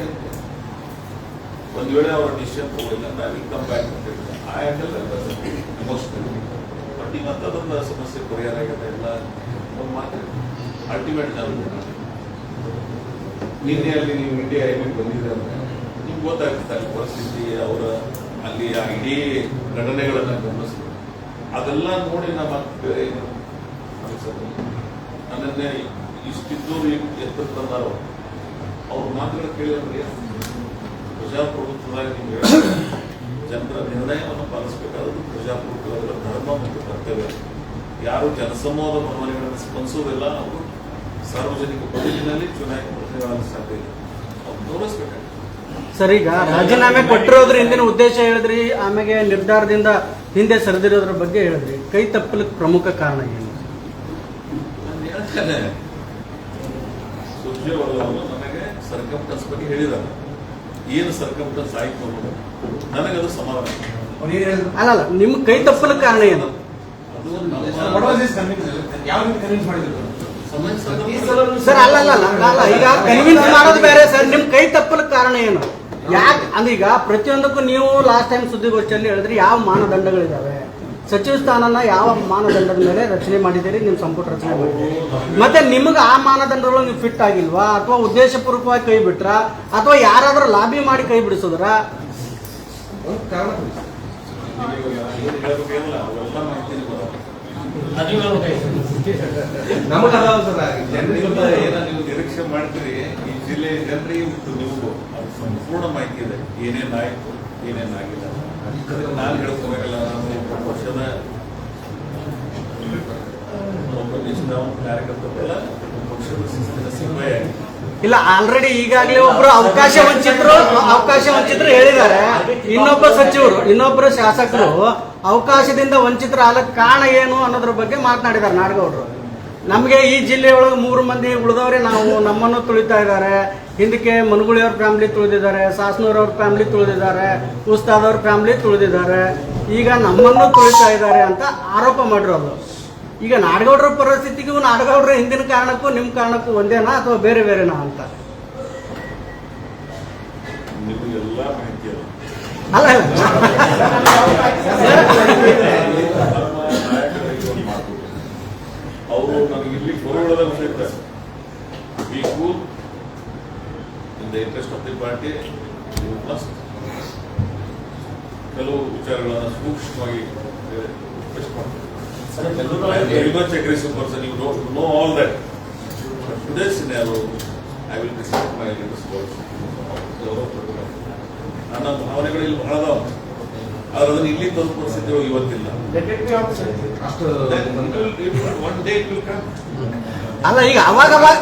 ಒಂದು ವೇಳೆ ಅವರ ಡಿಸಿಷನ್ ತಗೊಳ್ಳಿಲ್ಲ ನಾನು ಕಮ್ ಬ್ಯಾಕ್ ಅಂತ ಹೇಳಿದ್ದೆ. ಆ ಹ್ಯಾಂಡಲ್ ಎಮೋಷನಲ್ ಬಟ್ ಈಗ ಅದೊಂದು ಸಮಸ್ಯೆ ಪರಿಹಾರ ಆಗಿದೆ ಎಲ್ಲ ಒಂದು ಮಾತು ಅಲ್ಟಿಮೇಟ್ ನಾನು ನಿನ್ನೆ ಅಲ್ಲಿ ನೀವು ಇಂಡಿಯಾ ಐಮೆಂಟ್ ಬಂದಿದ್ರೆ ಅಂದ್ರೆ ನಿಮ್ಗೆ ಗೊತ್ತಾಗುತ್ತೆ ಅಲ್ಲಿ ಪರಿಸ್ಥಿತಿ ಅವರ ಅಲ್ಲಿ ಆ ಇಡೀ ಘಟನೆಗಳನ್ನ ಗಮನಿಸ್ತಾರೆ. ಅದೆಲ್ಲ ನೋಡಿ ನಮ್ಮ ಬೇರೆ ಏನು ಅನ್ಸೋದು. ನನ್ನನ್ನೇ ಇಷ್ಟಿದ್ದವರು ಎತ್ತರ ತಂದಾರೋ ಅವ್ರ ಮಾತುಗಳು ಕೇಳಿದ್ರೆ ಪ್ರಜಾಪ್ರಭುತ್ವದಾಗ ನಿಮ್ಗೆ ಜನರ ನಿರ್ಣಯವನ್ನು ಪಾಲಿಸಬೇಕಾದದ್ದು ಪ್ರಜಾಪ್ರಭುತ್ವದ ಧರ್ಮ ಮತ್ತು ಕರ್ತವ್ಯ. ಯಾರು ಜನಸಮೂಹದ ಭಾವನೆಗಳನ್ನು ಸ್ಪಂದಿಸೋದಿಲ್ಲ ಅವರು ಸಾರ್ವಜನಿಕ ಬದುಕಿನಲ್ಲಿ ಚುನಾಯಿತ ಪ್ರತಿನಿಧಿಗಳ ಸಾಧ್ಯ ಇಲ್ಲ. ಅವ್ರು ಗೌರವಿಸಬೇಕಾಗುತ್ತೆ. ಸರ್, ಈಗ ರಾಜೀನಾಮೆ ಕೊಟ್ಟಿರೋದ್ರ ಹಿಂದಿನ ಉದ್ದೇಶ ಹೇಳಿದ್ರಿ, ಆಮೇಲೆ ನಿರ್ಧಾರದಿಂದ ಹಿಂದೆ ಸರಿದಿರೋದ್ರ ಬಗ್ಗೆ ಹೇಳಿದ್ರಿ. ಕೈ ತಪ್ಪಲಿಕ್ಕೆ ಪ್ರಮುಖ ಕಾರಣ ಏನು? ನಾನು ಹೇಳ್ತೇನೆ, ಸುರ್ಜೇವಾಲ ಅವರು ನನಗೆ ಸರ್ಕಮ್ಟನ್ಸ್ ಬಗ್ಗೆ ಹೇಳಿದ್ದಾರೆ. ಏನು ಸರ್ಕಮ್ಟನ್ಸ್ ಆಯ್ತು ಅನ್ನೋದು ನನಗದು ಸಮಾಧಾನ. ಅವ್ರು ಏನ್ ಹೇಳಿದ್ರು? ಅಲ್ಲ, ನಿಮ್ ಕೈ ತಪ್ಪಲಿಕ್ಕೆ ಕಾರಣ ಏನು? ಅದು What was his conviction? ಯಾವ ರೀತಿ ಕನ್ವಿನ್ಸ್ ಮಾಡಿದ್ರು? ಸರ್, ಅಲ್ಲ, ಈಗ ಕನ್ವಿನ್ಸ್ ಮಾಡೋದು ಬೇರೆ ಸರ್. ನಿಮ್ ಕೈ ತಪ್ಪಲಿಕ್ಕೆ ಕಾರಣ ಏನು? ಯಾಕೆ ಅಂದೀಗ ಪ್ರತಿಯೊಂದಕ್ಕೂ ನೀವು ಲಾಸ್ಟ್ ಟೈಮ್ ಸುದ್ದಿಗೋಷ್ಠಿಯಲ್ಲಿ ಹೇಳಿದ್ರಿ ಯಾವ ಮಾನದಂಡಗಳಿದಾವೆ, ಸಚಿವ ಸ್ಥಾನನ ಯಾವ ಮಾನದಂಡದ ಮೇಲೆ ರಚನೆ ಮಾಡಿದ್ದೀರಿ, ನಿಮ್ಮ ಸಂಪುಟ ರಚನೆ ಮಾಡಿದ್ದೀರಿ. ಮತ್ತೆ ನಿಮ್ಗೆ ಆ ಮಾನದಂಡಗಳು ನೀವು ಫಿಟ್ ಆಗಿಲ್ವಾ, ಅಥವಾ ಉದ್ದೇಶಪೂರ್ವಕವಾಗಿ ಕೈ ಬಿಟ್ರ, ಅಥವಾ ಯಾರಾದ್ರೂ ಲಾಬಿ ಮಾಡಿ ಕೈ ಬಿಡಿಸಿದ್ರ? ಒಂದು ಕಾರಣ ತಿಳಿಸಿ. ಹೇಳಬೇಕೇನಲ್ಲ ಅವೆಲ್ಲ ಮಾಹಿತಿ ಬರೋದು. ನಮಗೆ ಅದಾವ ಸರ್ ಜನರಿಂದ ಏನ ನೀವು ನಿರೀಕ್ಷೆ ಮಾಡ್ತೀರಿ ಈ ಜಿಲ್ಲೆ ಜನರಿಗೆ ಮತ್ತು ನಿಮಗೂ ಅದು ಸಂಪೂರ್ಣ ಮಾಹಿತಿ ಇದೆ. ಏನೇನಾಯ್ತು ಏನೇನಾಗಿಲ್ಲ ನಾನು ಹೇಳ್ಕೋಬೇಕಲ್ಲ. ನಾನು 2 ವರ್ಷದ ಒಬ್ಬ ನಿಷ್ಠಾವಂತ ಕಾರ್ಯಕರ್ತರೆಲ್ಲ ಪಕ್ಷದ ಶಿಸ್ತಿನ ಸಿಪಾಯಿ ಇಲ್ಲ, ಆಲ್ರೆಡಿ ಈಗಾಗಲೇ ಒಬ್ರು ಅವಕಾಶ ವಂಚಿತರು ಹೇಳಿದ್ದಾರೆ. ಇನ್ನೊಬ್ಬರು ಶಾಸಕರು ಅವಕಾಶದಿಂದ ವಂಚಿತರಾಗಕ್ಕೆ ಕಾರಣ ಏನು ಅನ್ನೋದ್ರ ಬಗ್ಗೆ ಮಾತನಾಡಿದ್ದಾರೆ ನಾಡಗೌಡರು. ನಮಗೆ ಈ ಜಿಲ್ಲೆಯೊಳಗೆ 3 ಮಂದಿ ಉಳಿದವರೇ ನಾವು, ನಮ್ಮನ್ನು ತುಳಿತಾ ಇದ್ದಾರೆ. ಹಿಂದಕ್ಕೆ ಮನಗುಳಿಯವ್ರ ಫ್ಯಾಮಿಲಿ ತುಳಿದಿದ್ದಾರೆ, ಸಾಸ್ನೂರವ್ರ ಫ್ಯಾಮಿಲಿ ತುಳಿದಿದ್ದಾರೆ, ಉಸ್ತಾದವ್ರ ಫ್ಯಾಮಿಲಿ ತುಳಿದಿದ್ದಾರೆ, ಈಗ ನಮ್ಮನ್ನು ತುಳಿತಾ ಇದ್ದಾರೆ ಅಂತ ಆರೋಪ ಮಾಡಿರೋದು. ಈಗ ನಾಡಗೌಡರ ಪರಿಸ್ಥಿತಿಗೂ ನಾಡಗೌಡರ ಹಿಂದಿನ ಕಾರಣಕ್ಕೂ ನಿಮ್ಮ ಕಾರಣಕ್ಕೂ ಒಂದೇನಾ ಅಥವಾ ಬೇರೆ ಬೇರೆನಾ ಅಂತ? ನಿಮಗೆಲ್ಲ ಮಾಹಿತಿ ಇದೆ. ಅಲ್ಲ ಅವರು ನನಗೆ ಇಲ್ಲಿ ಬರೋಳದ ವಿಷಯ B cool in the interest of the party. Must ಕೆಲವು ವಿಚಾರಗಳನ್ನು ಸೂಕ್ಷ್ಮವಾಗಿ ರಿಕ್ವೆಸ್ಟ್ ಮಾಡ್ತಾರೆ. Very much aggressive person, you don't know all that. But today's scenario, I will respect my leaders' words. ನನ್ನ ಭಾವನೆಗಳು ಇಲ್ಲಿ ಬಹಳ ಅದಾವ, ಆದ್ರೆ ಅದನ್ನು ಇಲ್ಲಿ ತಂದು ಪರಿಸ್ಥಿತಿಗಳು ಇವತ್ತಿಲ್ಲ. One day it will come. ಅಲ್ಲ, ಈಗ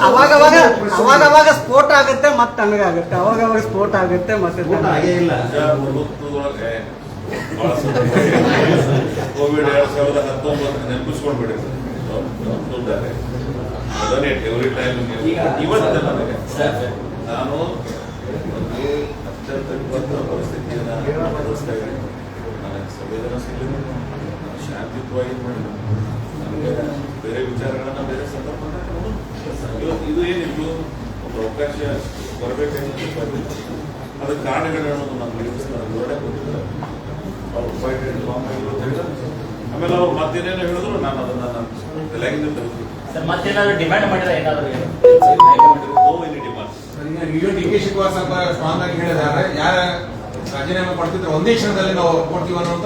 ಅವಾಗವಾಗ ಸ್ಫೋಟ ಆಗುತ್ತೆ, ಮತ್ತೆ ತಣ್ಣಗಾಗುತ್ತೆ, ಅವಾಗವಾಗ ಸ್ಫೋಟ ಆಗುತ್ತೆ, ಮತ್ತೆ ಹಾಗೇ ಇಲ್ಲ. ಪ್ರಜಾಪ್ರಭುತ್ವದೊಳಗೆ ಬಹಳ ಕೋವಿಡ್ 2019 ನೆನಪಿಸ್ಕೊಂಡ್ಬಿಟ್ಟಿದೆ. ಅದನ್ನೇ ಎವ್ರಿ ಟೈಮ್ ಇವತ್ತು ನನಗೆ ನಾನು ಒಂದು ಅತ್ಯಂತ ವಿಪತ್ತಿನ ಪರಿಸ್ಥಿತಿಯನ್ನು ಎದುರಿಸ್ತಾ ಇದ್ದೀನಿ. ನನಗೆ ಸಂವೇದನಾಶೀಲತೆ, ನಾನು ಶಾಂತಿಯುತವಾಗಿ ಮಾಡಿದೆ. ನನಗೆ ಬೇರೆ ವಿಚಾರಗಳನ್ನ ಬೇರೆ ಸಂದರ್ಭದಲ್ಲಿ ಇವತ್ತು ಇದು ಏನಿತ್ತು ಒಂದು ಅವಕಾಶ ಬರಬೇಕಾಗಿತ್ತು, ಬಂದಿತ್ತು. ಅದಕ್ಕೆ ಕಾರಣಗಳನ್ನೋದು ನಾನು ನಿರ್ಮಿಸ್ತಾರೆ ಹೊರಡೆ ಬಂದಿದ್ದಾರೆ. ಅವ್ರು ಫೈಟೆಡ್ ಲಾಂಗ್ ಆಗಿರೋದ್ರಿಂದ ಆಮೇಲೆ ಅವ್ರು ಮತ್ತೇನೇನು ಹೇಳಿದ್ರು ನಾನು ಅದನ್ನ ನಾನು ತಲೆಗಿಂದ ತೆಗೆದು ಮತ್ತೇನಾದ್ರು ಡಿಮ್ಯಾಂಡ್ ಮಾಡಿದ್ರೆ ಏನಾದ್ರು ಈಗ ಡಿ ಕೆ ಶಿವಕುಮಾರ್ ಸ್ವಲ್ಪ ಸ್ಟ್ರಾಂಗ್ ಆಗಿ ಹೇಳಿದ್ದಾರೆ, ಯಾರ ರಾಜೀನಾಮೆ ಪಡ್ತಿದ್ರೆ ಒಂದೇ ಕ್ಷಣದಲ್ಲಿ ನಾವು ಕೊಡ್ತೀವಿ ಅನ್ನೋಂಥ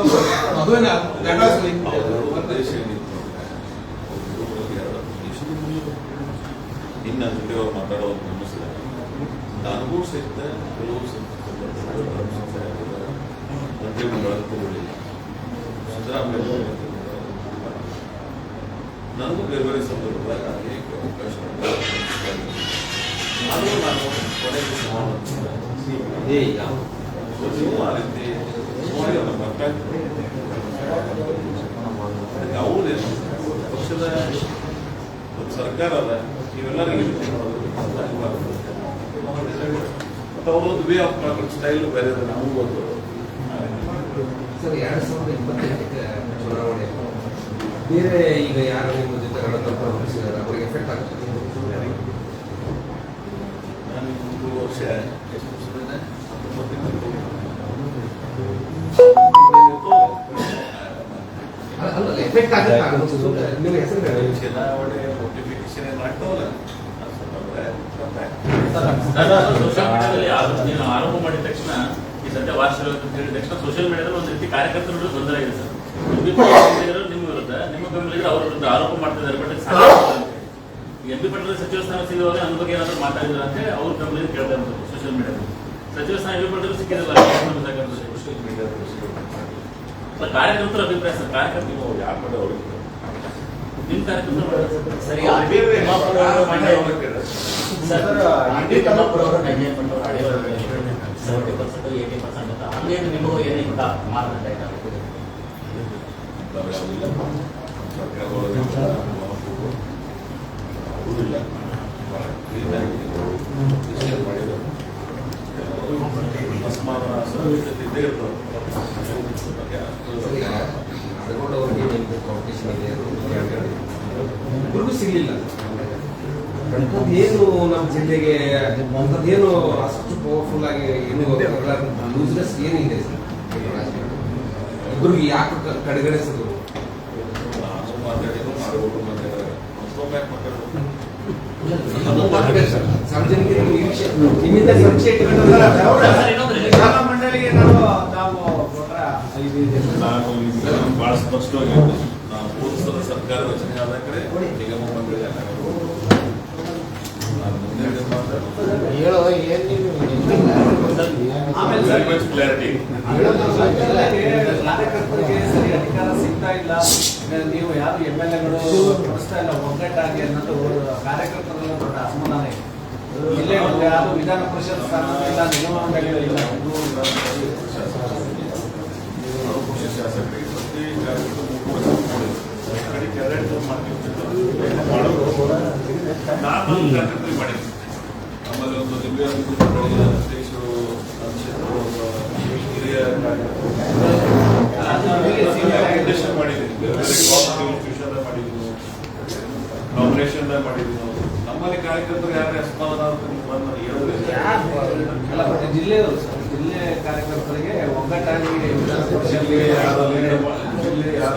ದೇಶ ಏನಿತ್ತು ಇನ್ನ ಜೊತೆ ಅವ್ರು ಮಾತಾಡೋದು ಗಮನಿಸಿದೆ. ನನಗೂ ಸಹಿತ ಕೆಲವು ಮಂತ್ರಿಮಂಡಲ ತಗೊಳ್ಳಿಲ್ಲ. ಸಿದ್ದರಾಮಯ್ಯ ನನಗೂ ಬೇರೆ ಬೇರೆ ಸಂದರ್ಭದಾಗ ಅನೇಕ ಅವಕಾಶಗಳು ಆದರೂ ನಾನು ಕೊನೆಗೆ ನೀವು ಆ ರೀತಿ ನೋಡಿ ಅವರ ಅವ್ರೇನು ಪಕ್ಷದ ಸರ್ಕಾರ ಅದ, ನೀವೆಲ್ಲರಿಗೂ ಮತ್ತು ಅವರೊಂದು ವೇ ಆಫ್ ಟಾಕಿಂಗ್ ಸ್ಟೈಲ್ ಬೇರೆ ಇದೆ, ನಮಗೂ ಗೊತ್ತು. ಸರ್ 2028 ಚುನಾವಣೆ ಬೇರೆ ಈಗ ಯಾರು ನಿಮ್ಮ ಜೊತೆ ರಣತಂತ್ರ ರೂಪಿಸಿದ್ದಾರೆ ಅವರಿಗೆ ಎಫೆಕ್ಟ್ ಆಗುತ್ತೆ? ನಾನು 3 ವರ್ಷ ಎಷ್ಟು ವರ್ಷದಿಂದ 19 ಅಲ್ಲ ಎಫೆಕ್ಟ್ ಆಗುತ್ತೆ ನಿಮ್ಮ ಹೆಸರು ಚುನಾವಣೆ ನೋಟಿಫಿಕೇಶನ್ ಏನು ಆಗ್ತಾವಲ್ಲ ಸೋಷಿಯಲ್ ಮೀಡಿಯಾದಲ್ಲಿ ನೀವು ಆರೋಪ ಮಾಡಿದ ತಕ್ಷಣ ಈ ಸದ್ಯ ವಾರ್ಷಿಕ ಅಂತ ಹೇಳಿದ ತಕ್ಷಣ ಸೋಷಿಯಲ್ ಮೀಡಿಯಾದಲ್ಲಿ ಒಂದು ರೀತಿ ಕಾರ್ಯಕರ್ತರ ವಿರುದ್ಧ ಗೊಂದಲ ಇದೆ ಸರ್. ನಿಮ್ಮ ವಿರುದ್ಧ ನಿಮ್ಮ ಬೆಂಬಲಿಗರು ಅವರ ವಿರುದ್ಧ ಆರೋಪ ಮಾಡ್ತಿದ್ದಾರೆ. ಬಟ್ ಎಂ ಪಿ ಪಟ್ಟಣದ ಸಚಿವ ಸ್ಥಾನ ಸಿಗುವಾಗ ನನ್ನ ಬಗ್ಗೆ ಏನಾದರೂ ಮಾತಾಡಿದ್ರೆ ಅಂತ ಅವ್ರ ಬೆಂಬಲಿಗರು ಕೇಳ್ತಾ ಇರ್ತಾರೆ ಸೋಷಿಯಲ್ ಮೀಡಿಯಾದಲ್ಲಿ. ಸಚಿವ ಸ್ಥಾನ ಎಂ ಪಿ ಪಟ್ಟಣದಲ್ಲಿ ಸಿಕ್ಕಿರಲ್ಲ ಸೋಷಿಯಲ್ ಮೀಡಿಯಾ ಕಾರ್ಯಕರ್ತರ ಅಭಿಪ್ರಾಯ ಸರ್. ಕಾರ್ಯಕರ್ತರು ಯಾರು ಮಾಡಿ ಅವ್ರಿಗೆ ನಿಮ್ಮ ಕಾರ್ಯಕರ್ತರು ಸರಿ ನಿಮಗೂ ಏನೇ ಮಾನದಂಡ ಕಾಂಪಿಟೇಷನ್ ಇದೆ, ಇಬ್ಬರಿಗೂ ಸಿಗಲಿಲ್ಲ. ಅಂಥದ್ದೇನು ನಮ್ಮ ಜಿಲ್ಲೆಗೆ ಅಂಥದ್ದೇನು ಅಷ್ಟು ಪವರ್ಫುಲ್ ಆಗಿ ಏನು ಲೂಸ್ನೆಸ್ ಏನಿದೆ ಸರ್ ಇಬ್ಬರಿಗೆ ಯಾಕೆ ಕಡೆಗಣಿಸೋದು? ಸಾರ್ವಜನಿಕರಿಗೆ ನಿರೀಕ್ಷೆ ನಿಮ್ಮಿಂದ ನಿರೀಕ್ಷೆ ಶಾಲಾ ಮಂಡಳಿಗೆ ನಾವು ಬಹಳ ಸ್ಪಷ್ಟವಾಗಿ ನಾವು ಪೂರ್ವದ ಸರ್ಕಾರ ರಚನೆ ಆದ ಕಡೆ ನಿಗಮ ಮಂಡಳಿ ಕ್ಲಾರಿಟಿ ಕಾರ್ಯಕರ್ತರಿಗೆ ಸರಿ ಅಧಿಕಾರ ಸಿಗ್ತಾ ಇಲ್ಲ, ನೀವು ಯಾರು MLAಗಳು ಕೊಡಿಸ್ತಾ ಇಲ್ಲ ಒಗ್ಗಟ್ಟಾಗಿ ಅನ್ನೋದು ಕಾರ್ಯಕರ್ತರೆಲ್ಲ ದೊಡ್ಡ ಅಸಮಾಧಾನ ಇದೆ. ಇಲ್ಲೇ ಯಾರು ವಿಧಾನ ಪರಿಷತ್ ಸ್ಥಾನದಿಂದ ನಿಗಮ ಮಂಡಳಿಗಳಿಲ್ಲ. ಶಾಸಕರಿಗೆ ನಾನು ಕಾರ್ಯಕರ್ತರಿಗೆ ಮಾಡಿದ್ದೆ. ನಮ್ಮಲ್ಲಿ ಒಂದು ದಿವ್ಯ ಅಧ್ಯಕ್ಷರು ಹಿರಿಯ ಮಾಡಿದ್ದೀನಿ, ಮಾಡಿದ್ದೀನಿ, ನಾಮಿನೇಷನ್ ಮಾಡಿದ್ದೀನಿ. ನಮ್ಮಲ್ಲಿ ಕಾರ್ಯಕರ್ತರು ಯಾರೇ ಅಸಮಾಧಾನ ಬಂದು ಹೇಳೋದಿಲ್ಲ. ಜಿಲ್ಲೆಯವರು ಸರ್, ಜಿಲ್ಲೆ ಕಾರ್ಯಕರ್ತರಿಗೆ ಒಗ್ಗಟ್ಟಾಗಿ ಯಾರು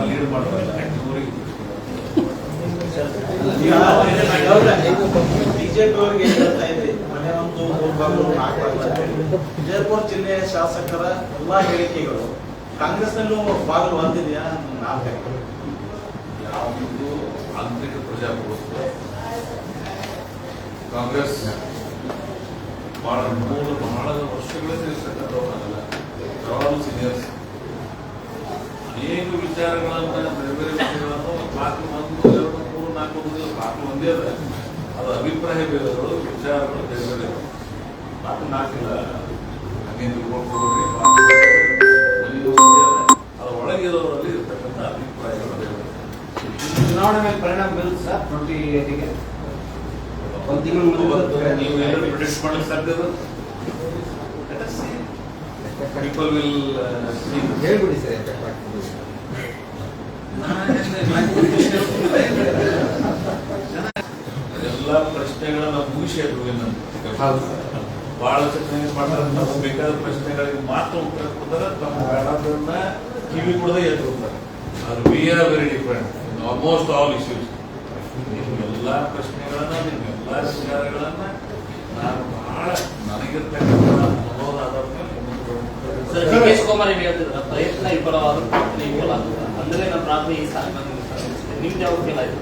ಲೀಡ್ ಮಾಡ್ತಾರೆ ಬಿಜೆಪಿ ಅವರಿಗೆ ಹೇಳ್ತಾ ಇದೆ ಮನೆ ಒಂದು 3 ಭಾಗಗಳು 4 ಭಾಗಗಳು. ವಿಜಯಪುರ ಜಿಲ್ಲೆಯ ಶಾಸಕರ ಎಲ್ಲಾ ಹೇಳಿಕೆಗಳು ಕಾಂಗ್ರೆಸ್ನಲ್ಲೂ ಭಾಗಗಳು ಹೊಂದಿದೆಯಾ? ಯಾವುದು ಆಂತರಿಕ ಪ್ರಜಾಪ್ರಭುತ್ವ ಕಾಂಗ್ರೆಸ್ ಬಹಳ ವರ್ಷಗಳಿಂದ ಇರ್ತಕ್ಕಂಥವಲ್ಲ, ಸೀನಿಯರ್ಸ್ ಅನೇಕ ವಿಚಾರಗಳನ್ನ ಬೇರೆ ಬೇರೆ ವಿಷಯಗಳನ್ನು 4 1 2 3 4 4 ಒಂದೇ ಅದ. ಅದು ಅಭಿಪ್ರಾಯ ಭೇದಗಳು, ವಿಚಾರಗಳು ಬೇರೆ ಬೇರೆ 4 ಇಲ್ಲ. ಹಾಗೆ ತಿಳ್ಕೊಳ್ಬೋದ್ರಿ. ಅದರ ಒಳಗಿರೋರಲ್ಲಿ ಇರ್ತಕ್ಕಂಥ ಅಭಿಪ್ರಾಯಗಳು ಬೇರೆ ಬೇರೆ. ಚುನಾವಣೆ ಮೇಲೆ ಪರಿಣಾಮ ಬೀರುತ್ತೆ ಸರ್ 28ಗೆ. ಒಂದು ತಿಂಗಳು ನೀವು ಏನಾದ್ರು ಪ್ರಿಡಿಕ್ಟ್ ಮಾಡಲಿಕ್ಕೆ ಸಾಧ್ಯ ಇದೆ? People will ಹೇಳ್ಬಿಡಿ ಸರ್. ಎಲ್ಲ ಪ್ರಶ್ನೆಗಳನ್ನ ಮುಗಿಸಿದ್ರು ಬಹಳ ಚರ್ಚೆ ಮಾಡ್ತಾರೆ. ನಮ್ಗೆ ಬೇಕಾದ ಪ್ರಶ್ನೆಗಳಿಗೆ ಮಾತ್ರ ಉತ್ತರ ಕೊಡ್ತಾರೆ, ತಮ್ಮ ಬೇಡದನ್ನ ಕಿವಿ ಕೊಡದೆ ಎದ್ದು ಹೋಗ್ತಾರೆ. ಅದು we are very different almost all issues. ನಿಮ್ಮೆಲ್ಲ ಪ್ರಶ್ನೆಗಳನ್ನ, ನಿಮ್ಮೆಲ್ಲ ವಿಚಾರಗಳನ್ನ ನಾನು ಬಹಳ ನನಗಿರ್ತಕ್ಕಂಥ ಅನುಭವದ ಆಧಾರದ ಮೇಲೆ ಸರ್, ಡಿ ಕೆ ಶಿವಕುಮಾರ್ ಏನು ಹೇಳ್ತಿದ್ರ ಪ್ರಯತ್ನ ವಿಫಲವಾದ ಪ್ರಯತ್ನ ವಿಫಲ ಆಗುತ್ತೆ ಅಂದ್ರೆ ನಮ್ಮ ರಾತ್ರಿ ಈ ಸಾಲ ನಿಮ್ದು ಯಾವ ಫೇಲ್ ಆಯ್ತು?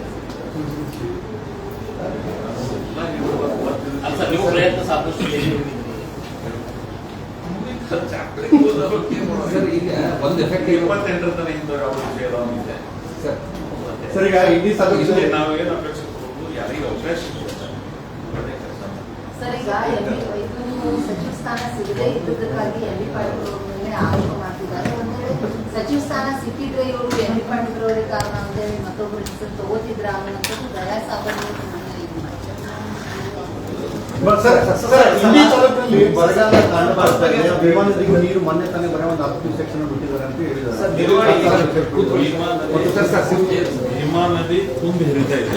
ಅಲ್ಲ ಸರ್, ನೀವು ಪ್ರಯತ್ನ ಸಾಕಷ್ಟು ಸರ್ ಈಗ ಒಂದು ಎಫೆಕ್ಟ್ 28ರ ತನಕ ಇಂಥ ಯಾವ ವಿಷಯ ಇದೆ ಸರ್, ಈಗ ಇಡೀ ಇಲ್ಲಿ ನಾವೇನು ಅಪೇಕ್ಷೆ ಕೊಡೋದು, ಯಾರಿಗೆ ಅವಕಾಶ ಸರ್, ಈಗ ಸಚಿವ ಸ್ಥಾನ ಸಿಗದೆ ಇದ್ದಕ್ಕಾಗಿ ಎಂ.ಬಿ. ಪಾಟೀಲ್ ಅವರ ಮೇಲೆ ಆರೋಪ ಮಾಡ್ತಿದ್ದಾರೆ. ಒಂದು ವೇಳೆ ಸಚಿವ ಸ್ಥಾನ ಸಿಕ್ಕಿದ್ರೆ ಇವರು ಎಂ.ಬಿ. ಪಾಟೀಲ್ ಅವರೇ ಕಾರಣ ಅಂತ ಹೇಳಿ ಮತ್ತೊಬ್ಬರು ಹೆಸರು ತಗೋತಿದ್ರ ಅನ್ನೋಂಥದ್ದು ದಯಾ ಸಾಬಣ್ಣ ಸರ್, ಇಂಡಿ ತಾಲೂಕಿನಲ್ಲಿ ಬರಗಾಲ ಕಾರಣ ಬರ್ತಾ ಇದೆ. ಭೀಮಾ ನದಿಗೆ ನೀರು ಮೊನ್ನೆ ತಾನೇ ಬರೋ ಒಂದು 10 ಸೆಕ್ಷನ್ ಬಿಟ್ಟಿದ್ದಾರೆ ಅಂತ ಹೇಳಿದ್ದಾರೆ. ಭೀಮಾ ನದಿ ತುಂಬಿ ಹರಿತಾ ಇದೆ.